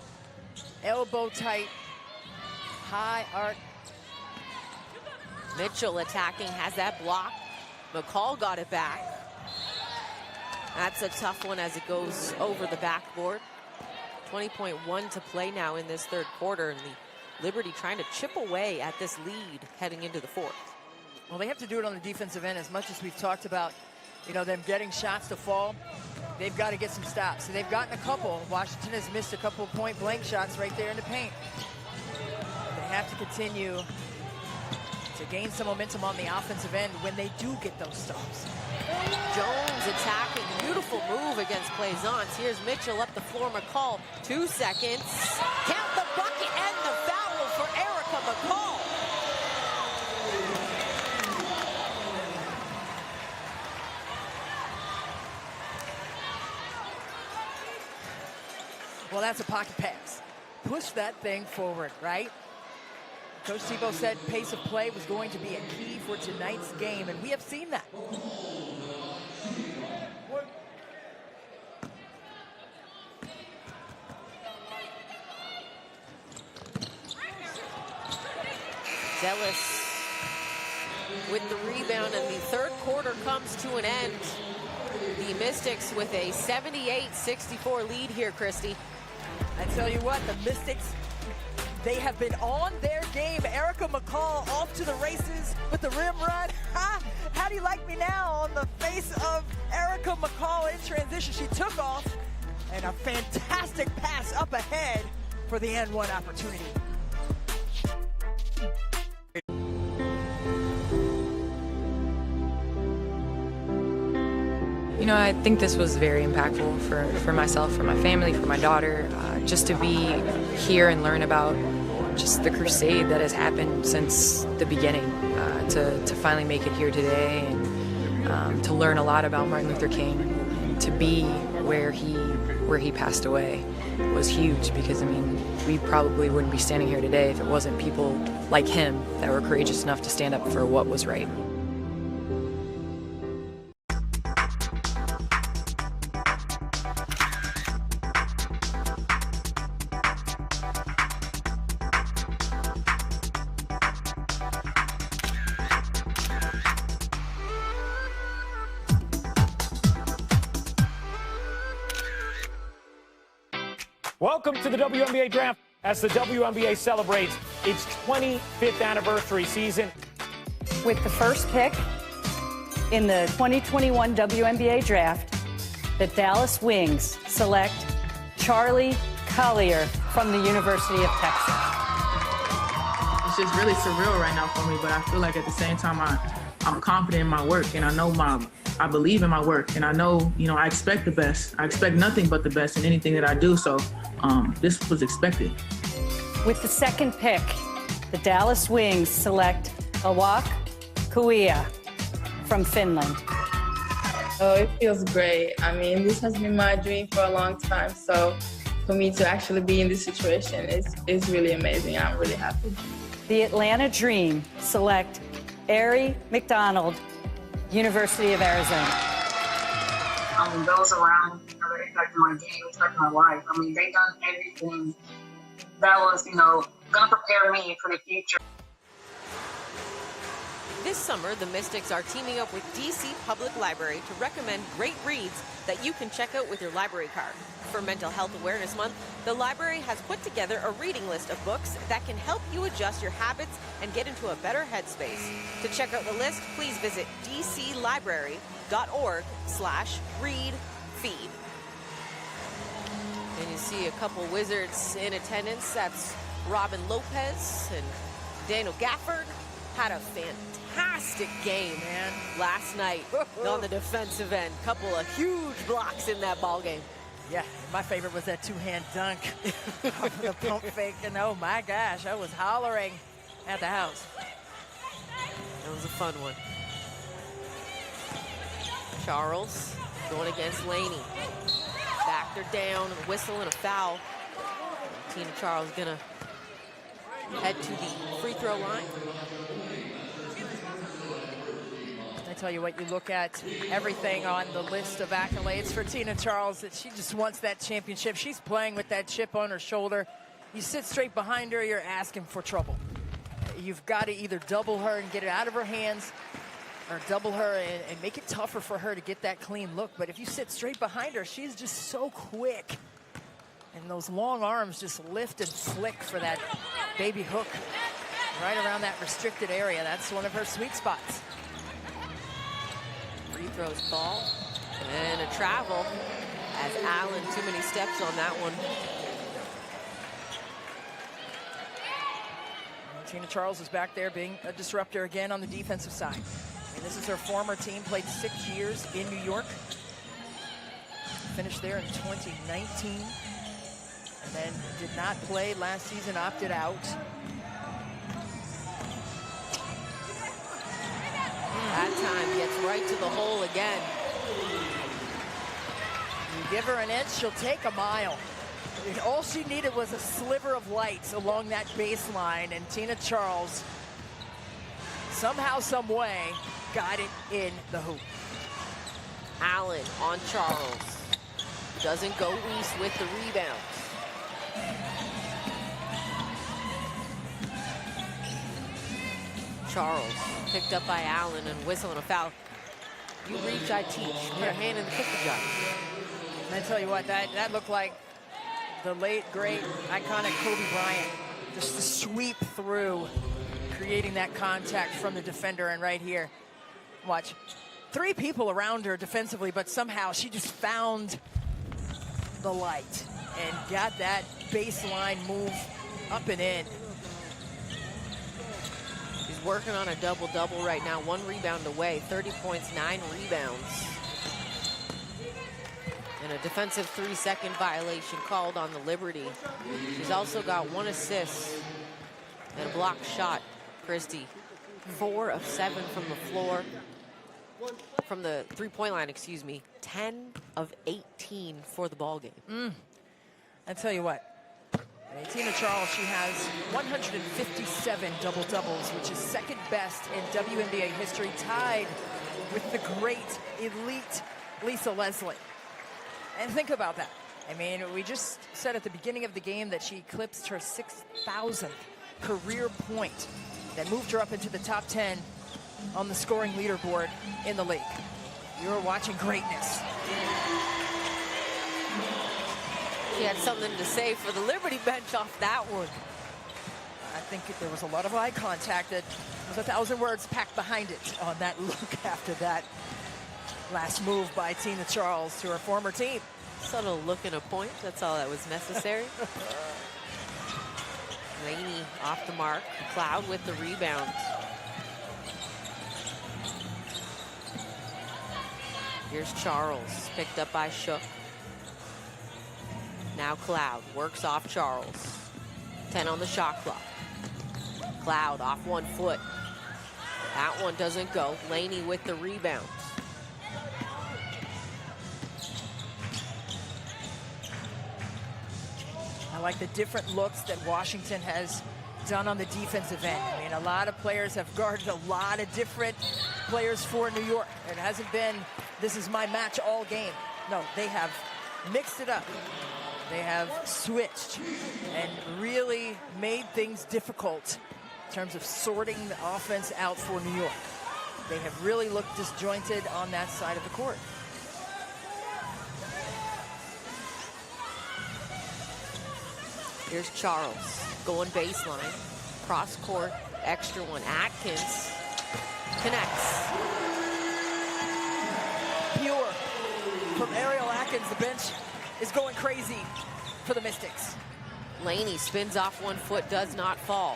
S2: elbow tight, high arc.
S1: Mitchell attacking, has that block. McCall got it back. That's a tough one as it goes over the backboard. 20.1 to play now in this 3rd quarter, and the Liberty trying to chip away at this lead heading into the 4th.
S2: Well, they have to do it on the defensive end. As much as we've talked about, you know, them getting shots to fall, they've got to get some stops. So they've gotten a couple. Washington has missed a couple point-blank shots right there in the paint. They have to continue to gain some momentum on the offensive end when they do get those stops.
S1: Jones attacking, beautiful move against Plaisance. Here's Mitchell up the floor, McCall, 2 seconds. Count the bucket and the foul for Erica McCall.
S2: Well, that's a pocket pass. Push that thing forward, right? Coach Tebow said pace of play was going to be a key for tonight's game, and we have seen that.
S1: Zealous with the rebound, and the 3rd quarter comes to an end. The Mystics with a 78-64 lead here, Christy.
S2: I tell you what, the Mystics
S11: They have been on their game. Erica McCall off to the races with the rim run. How do you like me now on the face of Erica McCall in transition? She took off, and a fantastic pass up ahead for the and one opportunity.
S6: You know, I think this was very impactful for myself, for my family, for my daughter, just to be here and learn about just the crusade that has happened since the beginning, to finally make it here today, and to learn a lot about Martin Luther King, and to be where he passed away was huge, because I mean, we probably wouldn't be standing here today if it wasn't people like him that were courageous enough to stand up for what was right.
S4: Welcome to the WNBA Draft as the WNBA celebrates its 25th anniversary season.
S22: With the first pick in the 2021 WNBA Draft, the Dallas Wings select Charlie Collier from the University of Texas.
S10: It's just really surreal right now for me, but I feel like at the same time I'm confident in my work, and I believe in my work, and I know, I expect the best. I expect nothing but the best in anything that I do, so this was expected.
S22: With the second pick, the Dallas Wings select Awak Kuia from Finland.
S12: Oh, it feels great. I mean, this has been my dream for a long time, so for me to actually be in this situation is really amazing. I'm really happy.
S22: The Atlanta Dream select Ari McDonald, University of Arizona.
S15: Those around me that impacted my game, impacted my life. I mean, they done everything that was, gonna prepare me for the future.
S1: This summer, the Mystics are teaming up with DC Public Library to recommend great reads that you can check out with your library card. For Mental Health Awareness Month, the library has put together a reading list of books that can help you adjust your habits and get into a better headspace. To check out the list, please visit dclibrary.org/readfeed. And you see a couple Wizards in attendance. That's Robin Lopez and Daniel Gafford. Had a fantastic game, man, last night on the defensive end. Couple of huge blocks in that ball game.
S11: Yeah, my favorite was that two-hand dunk off the pump fake, and oh my gosh, I was hollering at the house.
S1: That was a fun one. Charles going against Laney. Backed her down, a whistle and a foul. Tina Charles gonna head to the free throw line.
S11: I tell you what, you look at everything on the list of accolades for Tina Charles, that she just wants that championship. She's playing with that chip on her shoulder. You sit straight behind her, you're asking for trouble. You've got to either double her and get it out of her hands, or double her and make it tougher for her to get that clean look. But if you sit straight behind her, she's just so quick. And those long arms just lift and flick for that baby hook right around that restricted area. That's one of her sweet spots.
S1: Free throws ball and a travel as Allen, too many steps on that one.
S11: And Tina Charles is back there being a disruptor again on the defensive side. And this is her former team, played 6 years in New York. Finished there in 2019. And then did not play last season, opted out.
S1: That time gets right to the hole again.
S11: You give her an inch, she'll take a mile. And all she needed was a sliver of light along that baseline, and Tina Charles somehow, some way, got it in the hoop.
S1: Allen on Charles. Doesn't go east with the rebound. Charles picked up by Allen and whistling a foul. You reach, I teach. Put a hand in the cookie jar.
S11: And I tell you what, that looked like the late, great, iconic Kobe Bryant
S2: Just to sweep through, creating that contact from the defender. And right here, watch. 3 people around her defensively, but somehow she just found the light and got that baseline move up and in.
S1: He's working on a double-double right now. 1 rebound away, 30 points, 9 rebounds. And a defensive 3-second violation called on the Liberty. She's also got 1 assist and a blocked shot, Christy. 4 of 7 from the floor. From the three-point line, excuse me. 10 of 18 for the ball game.
S2: I tell you what, Tina Charles, she has 157 double-doubles, which is second best in WNBA history, tied with the great, elite Lisa Leslie. And think about that. I mean, we just said at the beginning of the game that she eclipsed her 6,000th career point that moved her up into the top 10 on the scoring leaderboard in the league. You're watching greatness.
S1: She had something to say for the Liberty bench off that one.
S2: I think there was a lot of eye contact. That was 1,000 words packed behind it on that look after that last move by Tina Charles to her former team.
S1: Subtle look and a point. That's all that was necessary. Laney off the mark. Cloud with the rebound. Here's Charles, picked up by Shook. Now Cloud works off Charles. 10 on the shot clock. Cloud off 1 foot. That one doesn't go. Laney with the rebound.
S2: I like the different looks that Washington has done on the defensive end. I mean, a lot of players have guarded a lot of different players for New York. It hasn't been, this is my match all game. No, they have mixed it up. They have switched and really made things difficult in terms of sorting the offense out for New York. They have really looked disjointed on that side of the court.
S1: Here's Charles going baseline, cross court, extra one. Atkins connects.
S2: Pure from Ariel Atkins. The bench is going crazy for the Mystics.
S1: Laney spins off 1 foot, does not fall.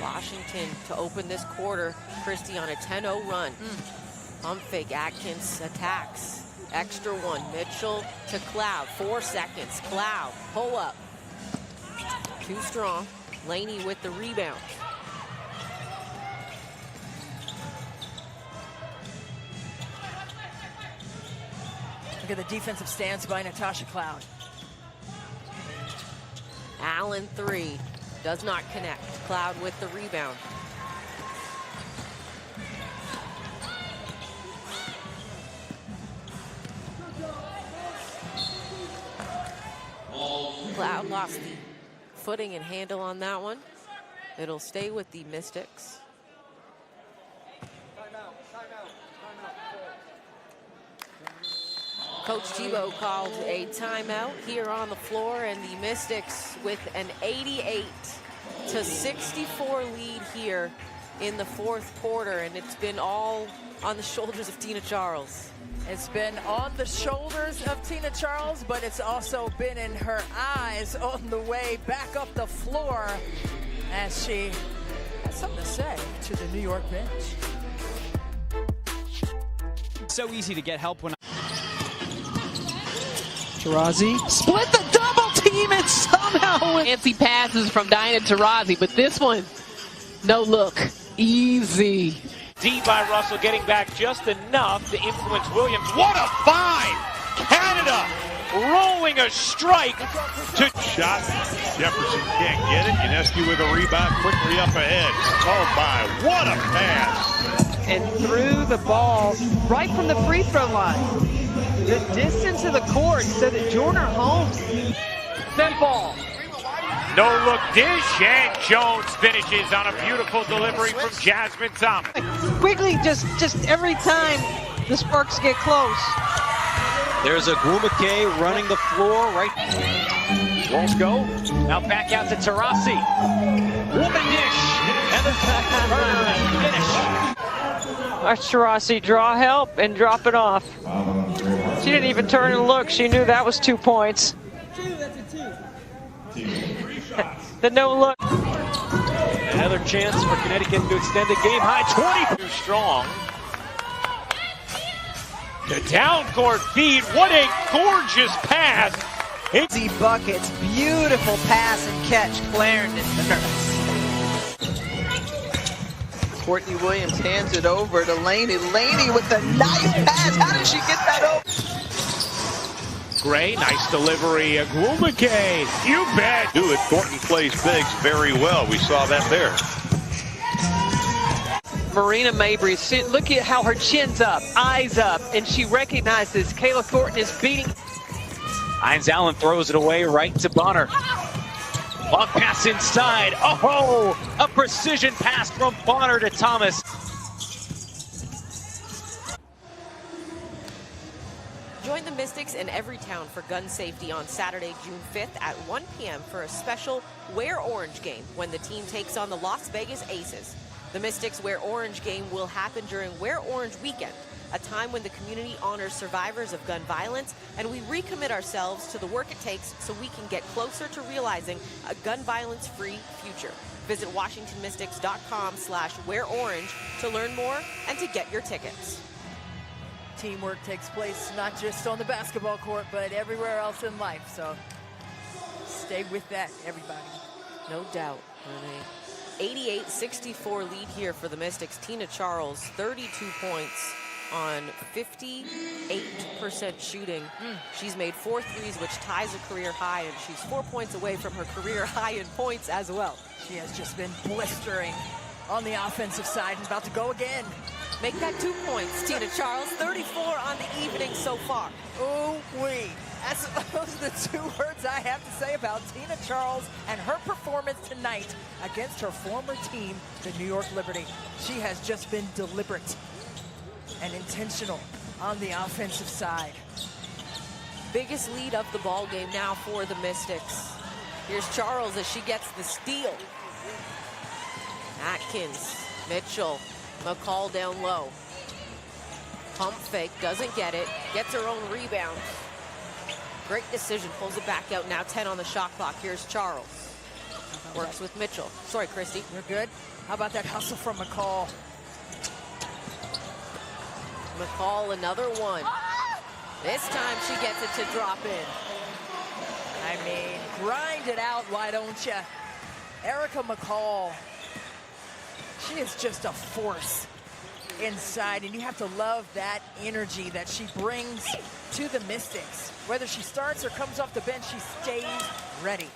S1: Washington to open this quarter. Christie on a 10-0 run. Pump fake, Atkins attacks. Extra one, Mitchell to Cloud. 4 seconds, Cloud, pull up. Too strong. Laney with the rebound.
S2: Look at the defensive stance by Natasha Cloud.
S1: Allen 3, does not connect. Cloud with the rebound. Cloud lost the footing and handle on that one. It'll stay with the Mystics. Coach Tebow called a timeout here on the floor, and the Mystics with an 88-64 lead here in the 4th quarter, and it's been all on the shoulders of Tina Charles.
S2: It's been on the shoulders of Tina Charles, but it's also been in her eyes on the way back up the floor as she has something to say to the New York bench.
S17: So easy to get help when
S13: Taurasi split the double team and somehow
S14: fancy passes from Diana Taurasi, but this one, no look, easy.
S4: D by Russell, getting back just enough to influence Williams. What a find! Canada rolling a strike to
S18: shot. Jefferson can't get it. Unescu with a rebound quickly up ahead. Called by. What a pass!
S13: and threw the ball right from the free throw line. The distance of the court so that Jordan Holmes.
S4: Then ball. No-look dish, and Jones finishes on a beautiful delivery from Jasmine Thomas.
S13: Quickly, just every time the Sparks get close.
S17: There's a Agwumike running the floor right.
S4: Won't go. Now back out to Taurasi. Woman dish. And the finish.
S19: Watch Taurasi draw help and drop it off. She didn't even turn and look. She knew that was 2 points. The no look.
S4: Another chance for Connecticut to extend the game high. 20 strong. The down court feed. What a gorgeous pass.
S13: Easy buckets. Beautiful pass and catch. Clarendon. Courtney Williams hands it over to Laney. Laney with the nice pass. How did she get that open?
S4: Gray, nice delivery. Agwumike. You bet.
S18: Do it. Thornton plays bigs very well. We saw that there.
S19: Marina Mabry, look at how her chin's up, eyes up, and she recognizes Kayla Thornton is beating.
S17: Hines Allen throws it away right to Bonner. Long pass inside. Oh, a precision pass from Bonner to Thomas.
S1: Join the Mystics in Everytown for gun safety on Saturday, June 5th at 1 p.m. for a special Wear Orange game when the team takes on the Las Vegas Aces. The Mystics Wear Orange game will happen during Wear Orange Weekend, a time when the community honors survivors of gun violence, and we recommit ourselves to the work it takes so we can get closer to realizing a gun violence-free future. Visit WashingtonMystics.com/wearorange to learn more and to get your tickets.
S2: Teamwork takes place not just on the basketball court, but everywhere else in life. So stay with that, everybody.
S1: No doubt. 88-64 lead here for the Mystics. Tina Charles, 32 points on 58% shooting. She's made 4 threes, which ties a career high, and she's 4 points away from her career high in points as well.
S2: She has just been blistering on the offensive side and about to go again.
S1: Make that 2 points, Tina Charles. 34 on the evening so far.
S2: Ooh-wee. Those are the 2 words I have to say about Tina Charles and her performance tonight against her former team, the New York Liberty. She has just been deliberate and intentional on the offensive side.
S1: Biggest lead of the ball game now for the Mystics. Here's Charles as she gets the steal. Atkins, Mitchell, McCall down low. Pump fake, doesn't get it, gets her own rebound. Great decision, pulls it back out. Now 10 on the shot clock. Here's Charles. Works with Mitchell. Sorry, Christy.
S2: You're good. How about that hustle from McCall?
S1: McCall, another one. This time she gets it to drop in.
S2: I mean, grind it out, why don't you? Erica McCall, she is just a force inside, and you have to love that energy that she brings to the Mystics. Whether she starts or comes off the bench, she stays ready.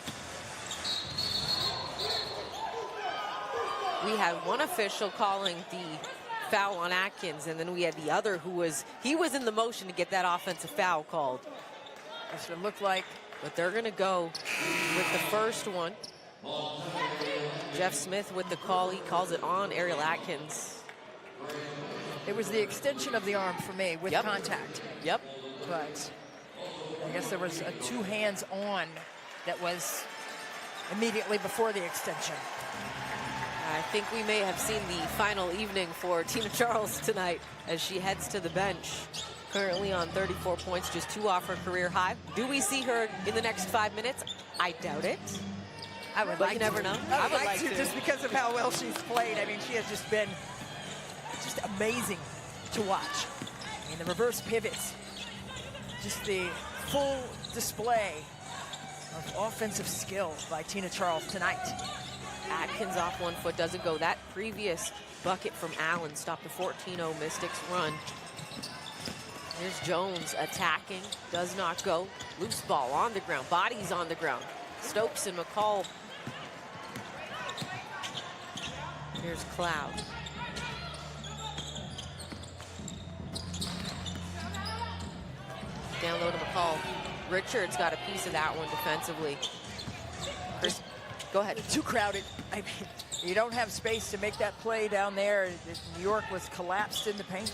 S1: We had one official calling the foul on Atkins, and then we had the other who was in the motion to get that offensive foul called.
S2: That's what it looked like.
S1: But they're going to go with the first one. Jeff Smith with the call. He calls it on Ariel Atkins.
S2: It was the extension of the arm for me with contact.
S1: Yep.
S2: But I guess there was a 2 hands on that was immediately before the extension.
S1: I think we may have seen the final evening for Tina Charles tonight as she heads to the bench. Currently on 34 points, just 2 off her career high. Do we see her in the next 5 minutes? I doubt it.
S2: I would
S1: but
S2: like
S1: you never know.
S2: I would like to, just because of how well she's played. I mean, she has just been just amazing to watch. I mean, the reverse pivots, just the full display of offensive skill by Tina Charles tonight.
S1: Atkins off 1 foot, doesn't go. That previous bucket from Allen stopped a 14-0 Mystics run. Here's Jones attacking, does not go. Loose ball on the ground, bodies on the ground. Stokes and McCall. Here's Cloud. Down low to McCall. Richards got a piece of that one defensively. Go ahead.
S11: Too crowded. I mean, you don't have space to make that play down there. New York was collapsed in the paint.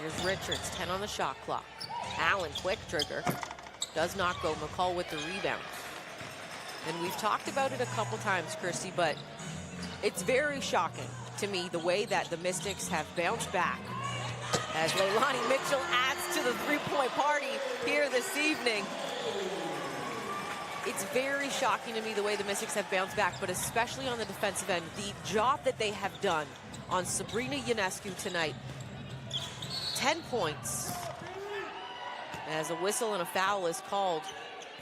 S1: Here's Richards, 10 on the shot clock. Allen, quick trigger. Does not go. McCall with the rebound. And we've talked about it a couple times, Christy, but it's very shocking to me the way that the Mystics have bounced back as Leilani Mitchell adds to the three-point party here this evening. It's very shocking to me the way the Mystics have bounced back, but especially on the defensive end. The job that they have done on Sabrina Ionescu tonight. 10 points. As a whistle and a foul is called.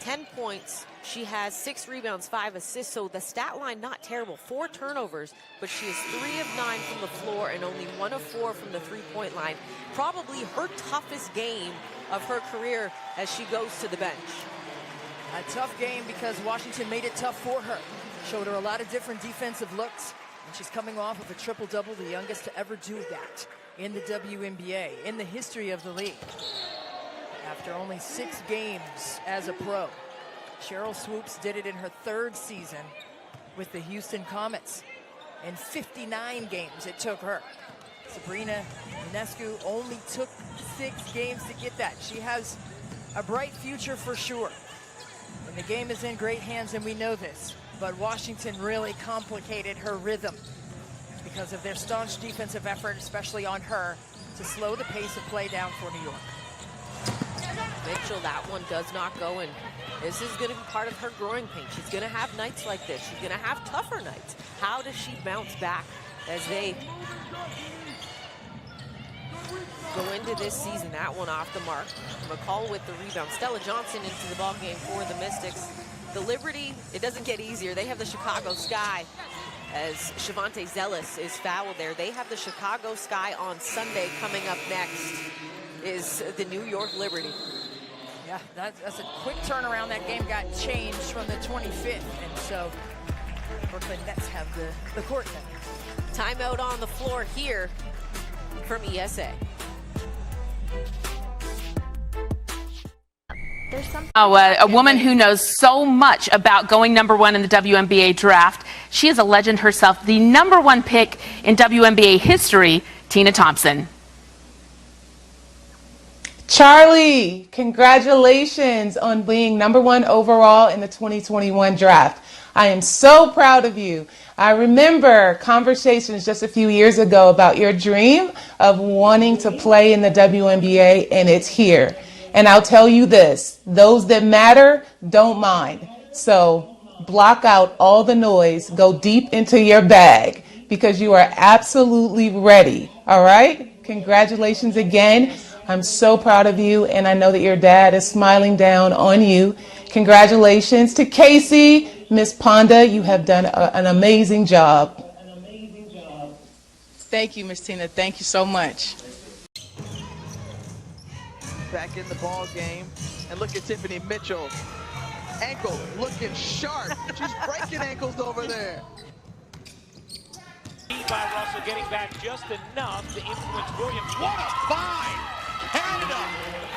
S1: 10 points. She has 6 rebounds, 5 assists, so the stat line not terrible. 4 turnovers, but she is 3 of 9 from the floor and only 1 of 4 from the three-point line. Probably her toughest game of her career as she goes to the bench.
S11: A tough game because Washington made it tough for her. Showed her a lot of different defensive looks, and she's coming off of a triple-double, the youngest to ever do that in the WNBA, in the history of the league. After only 6 games as a pro, Cheryl Swoops did it in her 3rd season with the Houston Comets. In 59 games it took her. Sabrina Ionescu only took 6 games to get that. She has a bright future for sure. And the game is in great hands, and we know this. But Washington really complicated her rhythm because of their staunch defensive effort, especially on her, to slow the pace of play down for New York.
S1: Mitchell, that one does not go, and this is going to be part of her growing pain. She's going to have nights like this. She's going to have tougher nights. How does she bounce back as they go into this season? That one off the mark. McCall with the rebound. Stella Johnson into the ballgame for the Mystics. The Liberty, it doesn't get easier. They have the Chicago Sky as Shavonte Zealous is fouled there. They have the Chicago Sky on Sunday. Coming up next is the New York Liberty.
S11: Yeah, that's a quick turnaround. That game got changed from the 25th, and so Brooklyn Nets have the court now.
S1: Timeout on the floor here from ESA.
S8: A woman who knows so much about going #1 in the WNBA draft. She is a legend herself, the #1 pick in WNBA history, Tina Thompson.
S20: Charlie, congratulations on being #1 overall in the 2021 draft. I am so proud of you. I remember conversations just a few years ago about your dream of wanting to play in the WNBA, and it's here. And I'll tell you this, those that matter don't mind. So block out all the noise, go deep into your bag because you are absolutely ready. All right? Congratulations again. I'm so proud of you, and I know that your dad is smiling down on you. Congratulations to Casey, Miss Ponda. You have done an amazing job.
S21: Thank you, Miss Tina. Thank you so much.
S23: Back in the ball game, and look at Tiffany Mitchell. Ankle looking sharp. She's breaking ankles over there.
S4: By Russell getting back just enough to influence Williams. What a find! Canada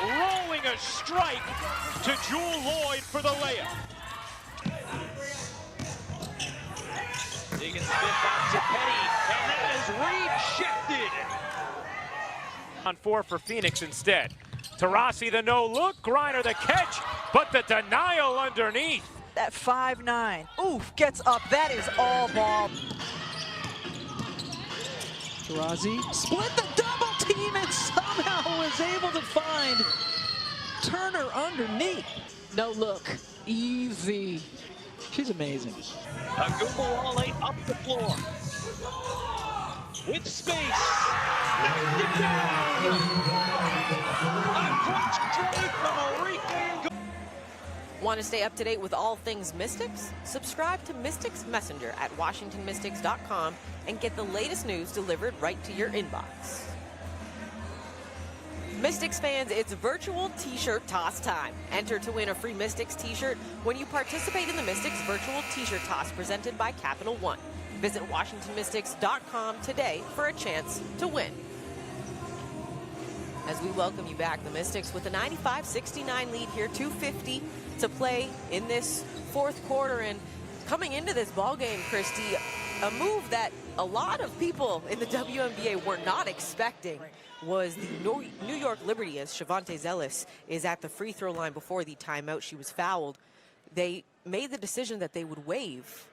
S4: rolling a strike to Jewel Lloyd for the layup. Diggins stiff out to Petty, and that is rejected. On 4 for Phoenix instead. Taurasi the no look, Griner the catch, but the denial underneath.
S2: That 5'9", oof, gets up. That is all ball.
S13: Taurasi split the double team and somehow was able to find Turner underneath.
S14: No look, easy.
S13: She's amazing.
S17: Agumbawale up the floor. With space.
S1: Want to stay up to date with all things Mystics? Subscribe to Mystics Messenger at WashingtonMystics.com and get the latest news delivered right to your inbox. Mystics fans, it's virtual t-shirt toss time. Enter to win a free Mystics t-shirt when you participate in the Mystics virtual t-shirt toss presented by Capital One. Visit WashingtonMystics.com today for a chance to win. As we we welcome you back. The Mystics with a 95-69 lead here, 2:50 to play in this fourth quarter. And coming into this ball game, Christy, a move that a lot of people in the WNBA were not expecting was the New York Liberty, as Shavonte Zealous is at the free throw line before the timeout. She was fouled. They made the decision that they would waive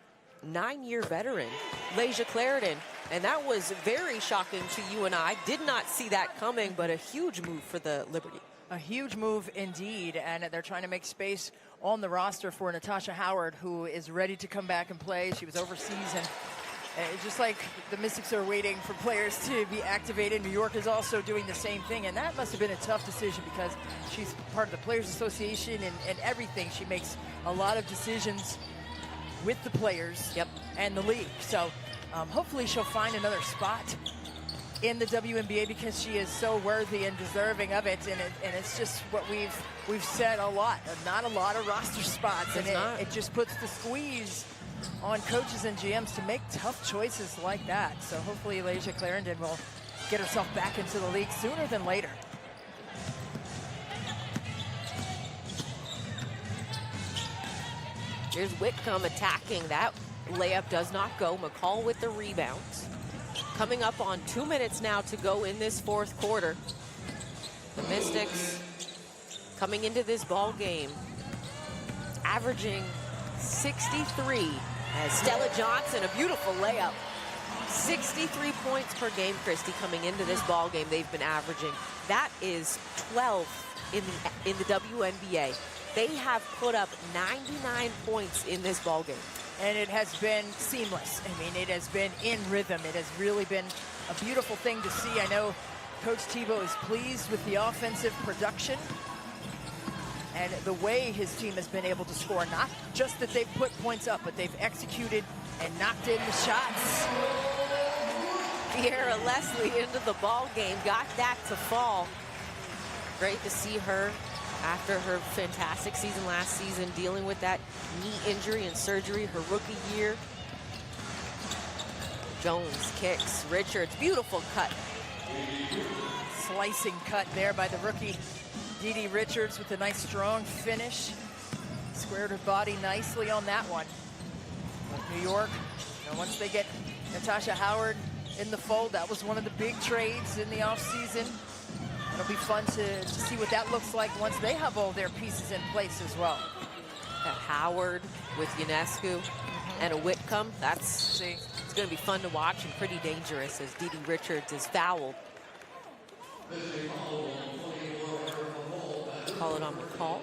S1: 9-year veteran Layshia Clarendon, and that was very shocking to you and I. Did not see that coming, but a huge move for the Liberty.
S2: A huge move indeed, and they're trying to make space on the roster for Natasha Howard, who is ready to come back and play. She was overseas, and just like the Mystics are waiting for players to be activated, New York is also doing the same thing, and that must have been a tough decision because she's part of the Players Association and everything. She makes a lot of decisions with the players and the league. So hopefully she'll find another spot in the WNBA because she is so worthy and deserving of it. And it's just what we've said a lot. Not a lot of roster spots. And it just puts the squeeze on coaches and GMs to make tough choices like that. So hopefully Layshia Clarendon will get herself back into the league sooner than later.
S1: Here's Whitcomb attacking. That layup does not go. McCall with the rebound. Coming up on 2 minutes now to go in this fourth quarter. The Mystics coming into this ball game averaging 63 as Stella Johnson, a beautiful layup. 63 points per game, Christy, coming into this ball game they've been averaging. That is 12th in the WNBA. They have put up 99 points in this ball game.
S2: And it has been seamless. I mean, it has been in rhythm. It has really been a beautiful thing to see. I know Coach Tebow is pleased with the offensive production and the way his team has been able to score. Not just that they've put points up, but they've executed and knocked in the shots.
S1: Kiera Leslie into the ball game, got that to fall. Great to see her after her fantastic season last season, dealing with that knee injury and surgery her rookie year. Jones kicks, Richards, beautiful cut.
S2: Slicing cut there by the rookie Dee Richards with a nice strong finish. Squared her body nicely on that one. But New York, once they get Natasha Howard in the fold, that was one of the big trades in the offseason. It'll be fun to see what that looks like once they have all their pieces in place as well.
S1: That Howard with Ionescu and a Whitcomb, it's going to be fun to watch and pretty dangerous as Dee Richards is fouled. Call it on McCall.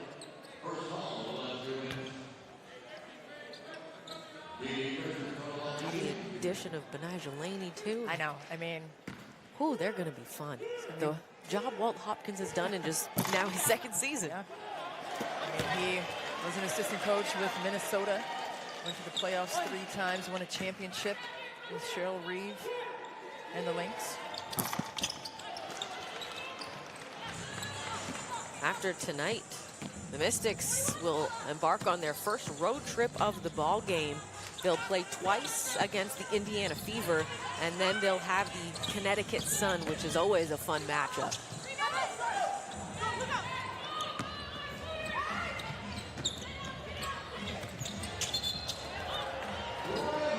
S1: The addition of Benijah Laney too.
S2: I know, I mean.
S1: Ooh, they're going to be fun. The job Walt Hopkins has done in just now his second season.
S2: Yeah. I mean, he was an assistant coach with Minnesota, went to the playoffs 3 times, won a championship with Cheryl Reeve and the Lynx.
S1: After tonight, the Mystics will embark on their first road trip of the ball game. They'll play twice against the Indiana Fever, and then they'll have the Connecticut Sun, which is always a fun matchup.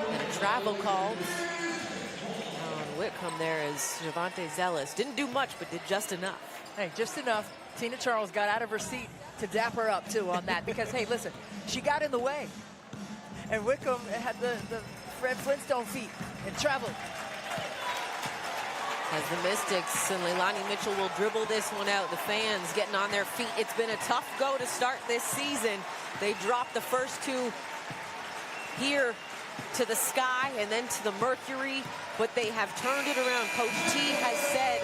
S1: And a travel called on Whitcomb there as Shavonte Zealous. Didn't do much, but did just enough.
S2: Hey, just enough. Tina Charles got out of her seat to dap her up, too, on that. Because, hey, listen, she got in the way. And Whitcomb had the Fred Flintstone feet and traveled.
S1: As the Mystics and Leilani Mitchell will dribble this one out. The fans getting on their feet. It's been a tough go to start this season. They dropped the first 2 here to the Sky and then to the Mercury, but they have turned it around. Coach T has said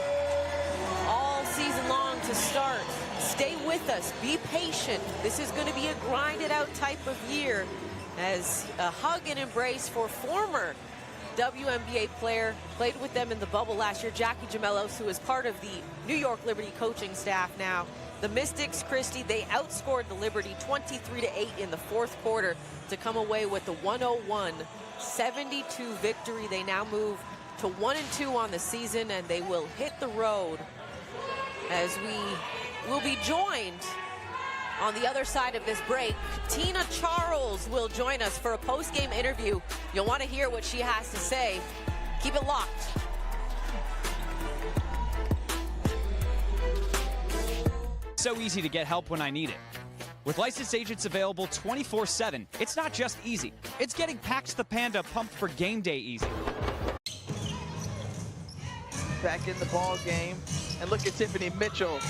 S1: all season long to start, stay with us, be patient. This is going to be a grinded out type of year. As a hug and embrace for former WNBA player, played with them in the bubble last year, Jackie Gemelos, who is part of the New York Liberty coaching staff now. The Mystics, Christy, they outscored the Liberty 23-8 in the fourth quarter to come away with the 101-72 victory. They now move to 1-2 on the season, and they will hit the road as we will be joined on the other side of this break. Tina Charles will join us for a post-game interview. You'll want to hear what she has to say. Keep it locked.
S3: So easy to get help when I need it. With licensed agents available 24/7, it's not just easy. It's getting Pax the Panda pumped for game day easy.
S23: Back in the ball game, and look at Tiffany Mitchell.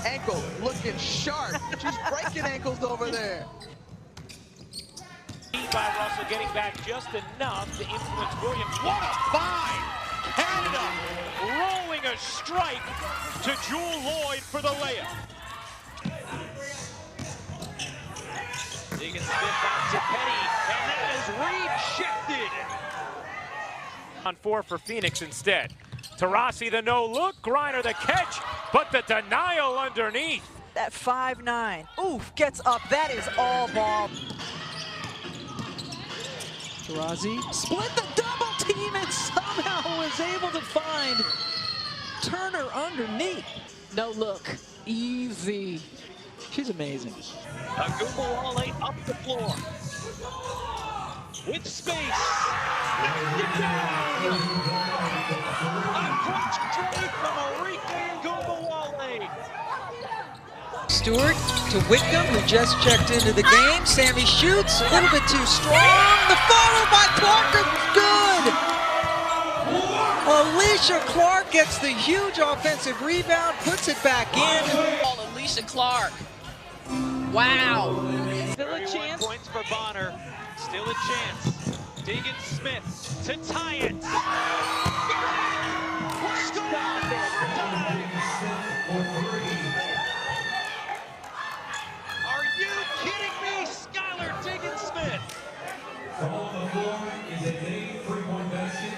S23: Ankle looking sharp. She's breaking ankles over there.
S4: By Russell getting back just enough to influence Williams. What a find! Canada rolling a strike to Jewel Lloyd for the layup. Deegan Smith out to Petty, and that is rejected. On 4 for Phoenix instead. Taurasi the no look, Griner the catch, but the denial underneath.
S11: That 5'9", oof, gets up. That is all ball.
S13: Taurasi split the double team and somehow was able to find Turner underneath.
S14: No look, easy.
S13: She's amazing.
S17: Agumbawale up the floor. With space. Knocked it down. A clutch trade from Arike Agumbawale.
S13: Stewart to Whitcomb, who just checked into the game. Sammy shoots, a little bit too strong. The follow by Clark, good! Alicia Clark gets the huge offensive rebound, puts it back in.
S14: Alicia Clark. Wow.
S17: Still a chance. Points for Bonner. Still a chance. Deegan Smith to tie it. Stop it. Are you kidding me? Skylar Deegan Smith.
S5: On the floor is a game 3-point basket.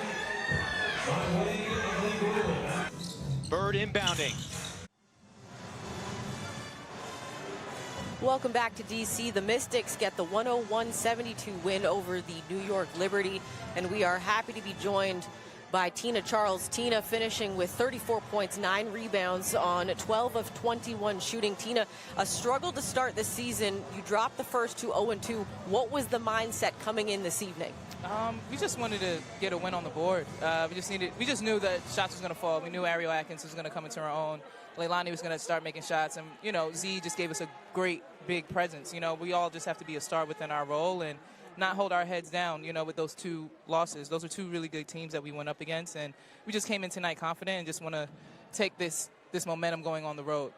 S17: Bird inbounding.
S1: Welcome back to DC. The Mystics get the 101-72 win over the New York Liberty, and we are happy to be joined by Tina Charles. Tina finishing with 34 points, 9 rebounds on 12 of 21 shooting. Tina, a struggle to start the season. You dropped the first to 0-2. What was the mindset coming in this evening?
S16: We just wanted to get a win on the board. We just knew that shots was going to fall. We knew Ariel Atkins was going to come into her own. Leilani was going to start making shots, and Z just gave us a great big presence. We all just have to be a star within our role and not hold our heads down, with those 2 losses. Those are 2 really good teams that we went up against, and we just came in tonight confident and just want to take this momentum going on the road.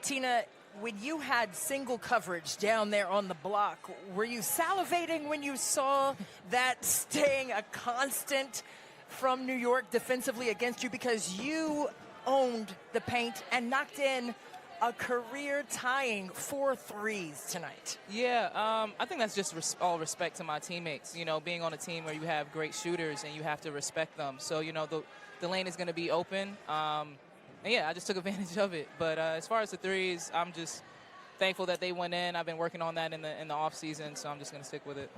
S11: Tina, when you had single coverage down there on the block, were you salivating when you saw that staying a constant from New York defensively against you, because you owned the paint and knocked in a career-tying 4 threes tonight?
S16: Yeah, I think that's just all respect to my teammates. Being on a team where you have great shooters and you have to respect them. So, the lane is going to be open. And yeah, I just took advantage of it. But as far as the threes, I'm just thankful that they went in. I've been working on that in the off season, so I'm just going to stick with it.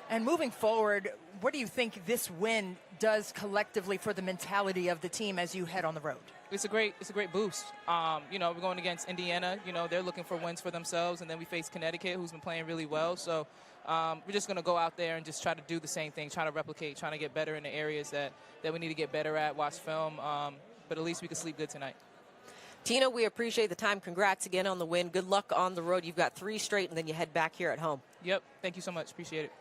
S11: And moving forward, what do you think this win does collectively for the mentality of the team as you head on the road?
S16: It's a great boost. We're going against Indiana. They're looking for wins for themselves, and then we face Connecticut, who's been playing really well. So we're just going to go out there and just try to do the same thing, try to replicate, trying to get better in the areas that we need to get better at, watch film. But at least we can sleep good tonight.
S1: Tina, we appreciate the time. Congrats again on the win. Good luck on the road. You've got 3 straight, and then you head back here at home.
S16: Yep. Thank you so much. Appreciate it.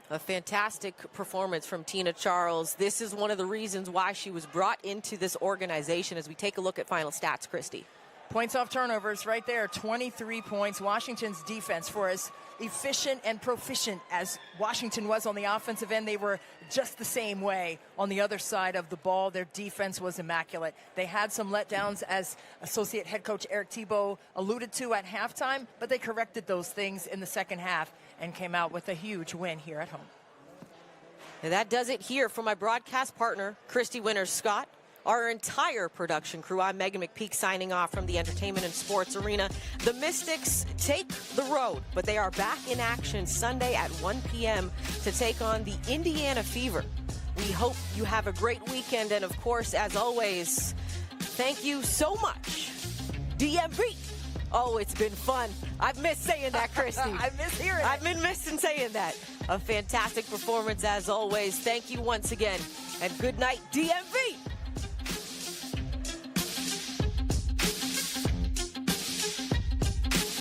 S1: A fantastic performance from Tina Charles. This is one of the reasons why she was brought into this organization. As we take a look at final stats, Christy.
S11: Points off turnovers right there, 23 points. Washington's defense, for as efficient and proficient as Washington was on the offensive end, they were just the same way on the other side of the ball. Their defense was immaculate. They had some letdowns, as associate head coach Eric Thibault alluded to at halftime, but they corrected those things in the second half and came out with a huge win here at home.
S1: And that does it here for my broadcast partner, Christy Winters-Scott. Our entire production crew, I'm Megan McPeak signing off from the Entertainment and Sports Arena. The Mystics take the road, but they are back in action Sunday at 1 p.m. to take on the Indiana Fever. We hope you have a great weekend, and of course, as always, Thank you so much, DMV. Oh, it's been fun. I've missed saying that, Christy.
S11: I miss hearing it.
S1: I've been missing saying that. A fantastic performance as always. Thank you once again, and good night, DMV.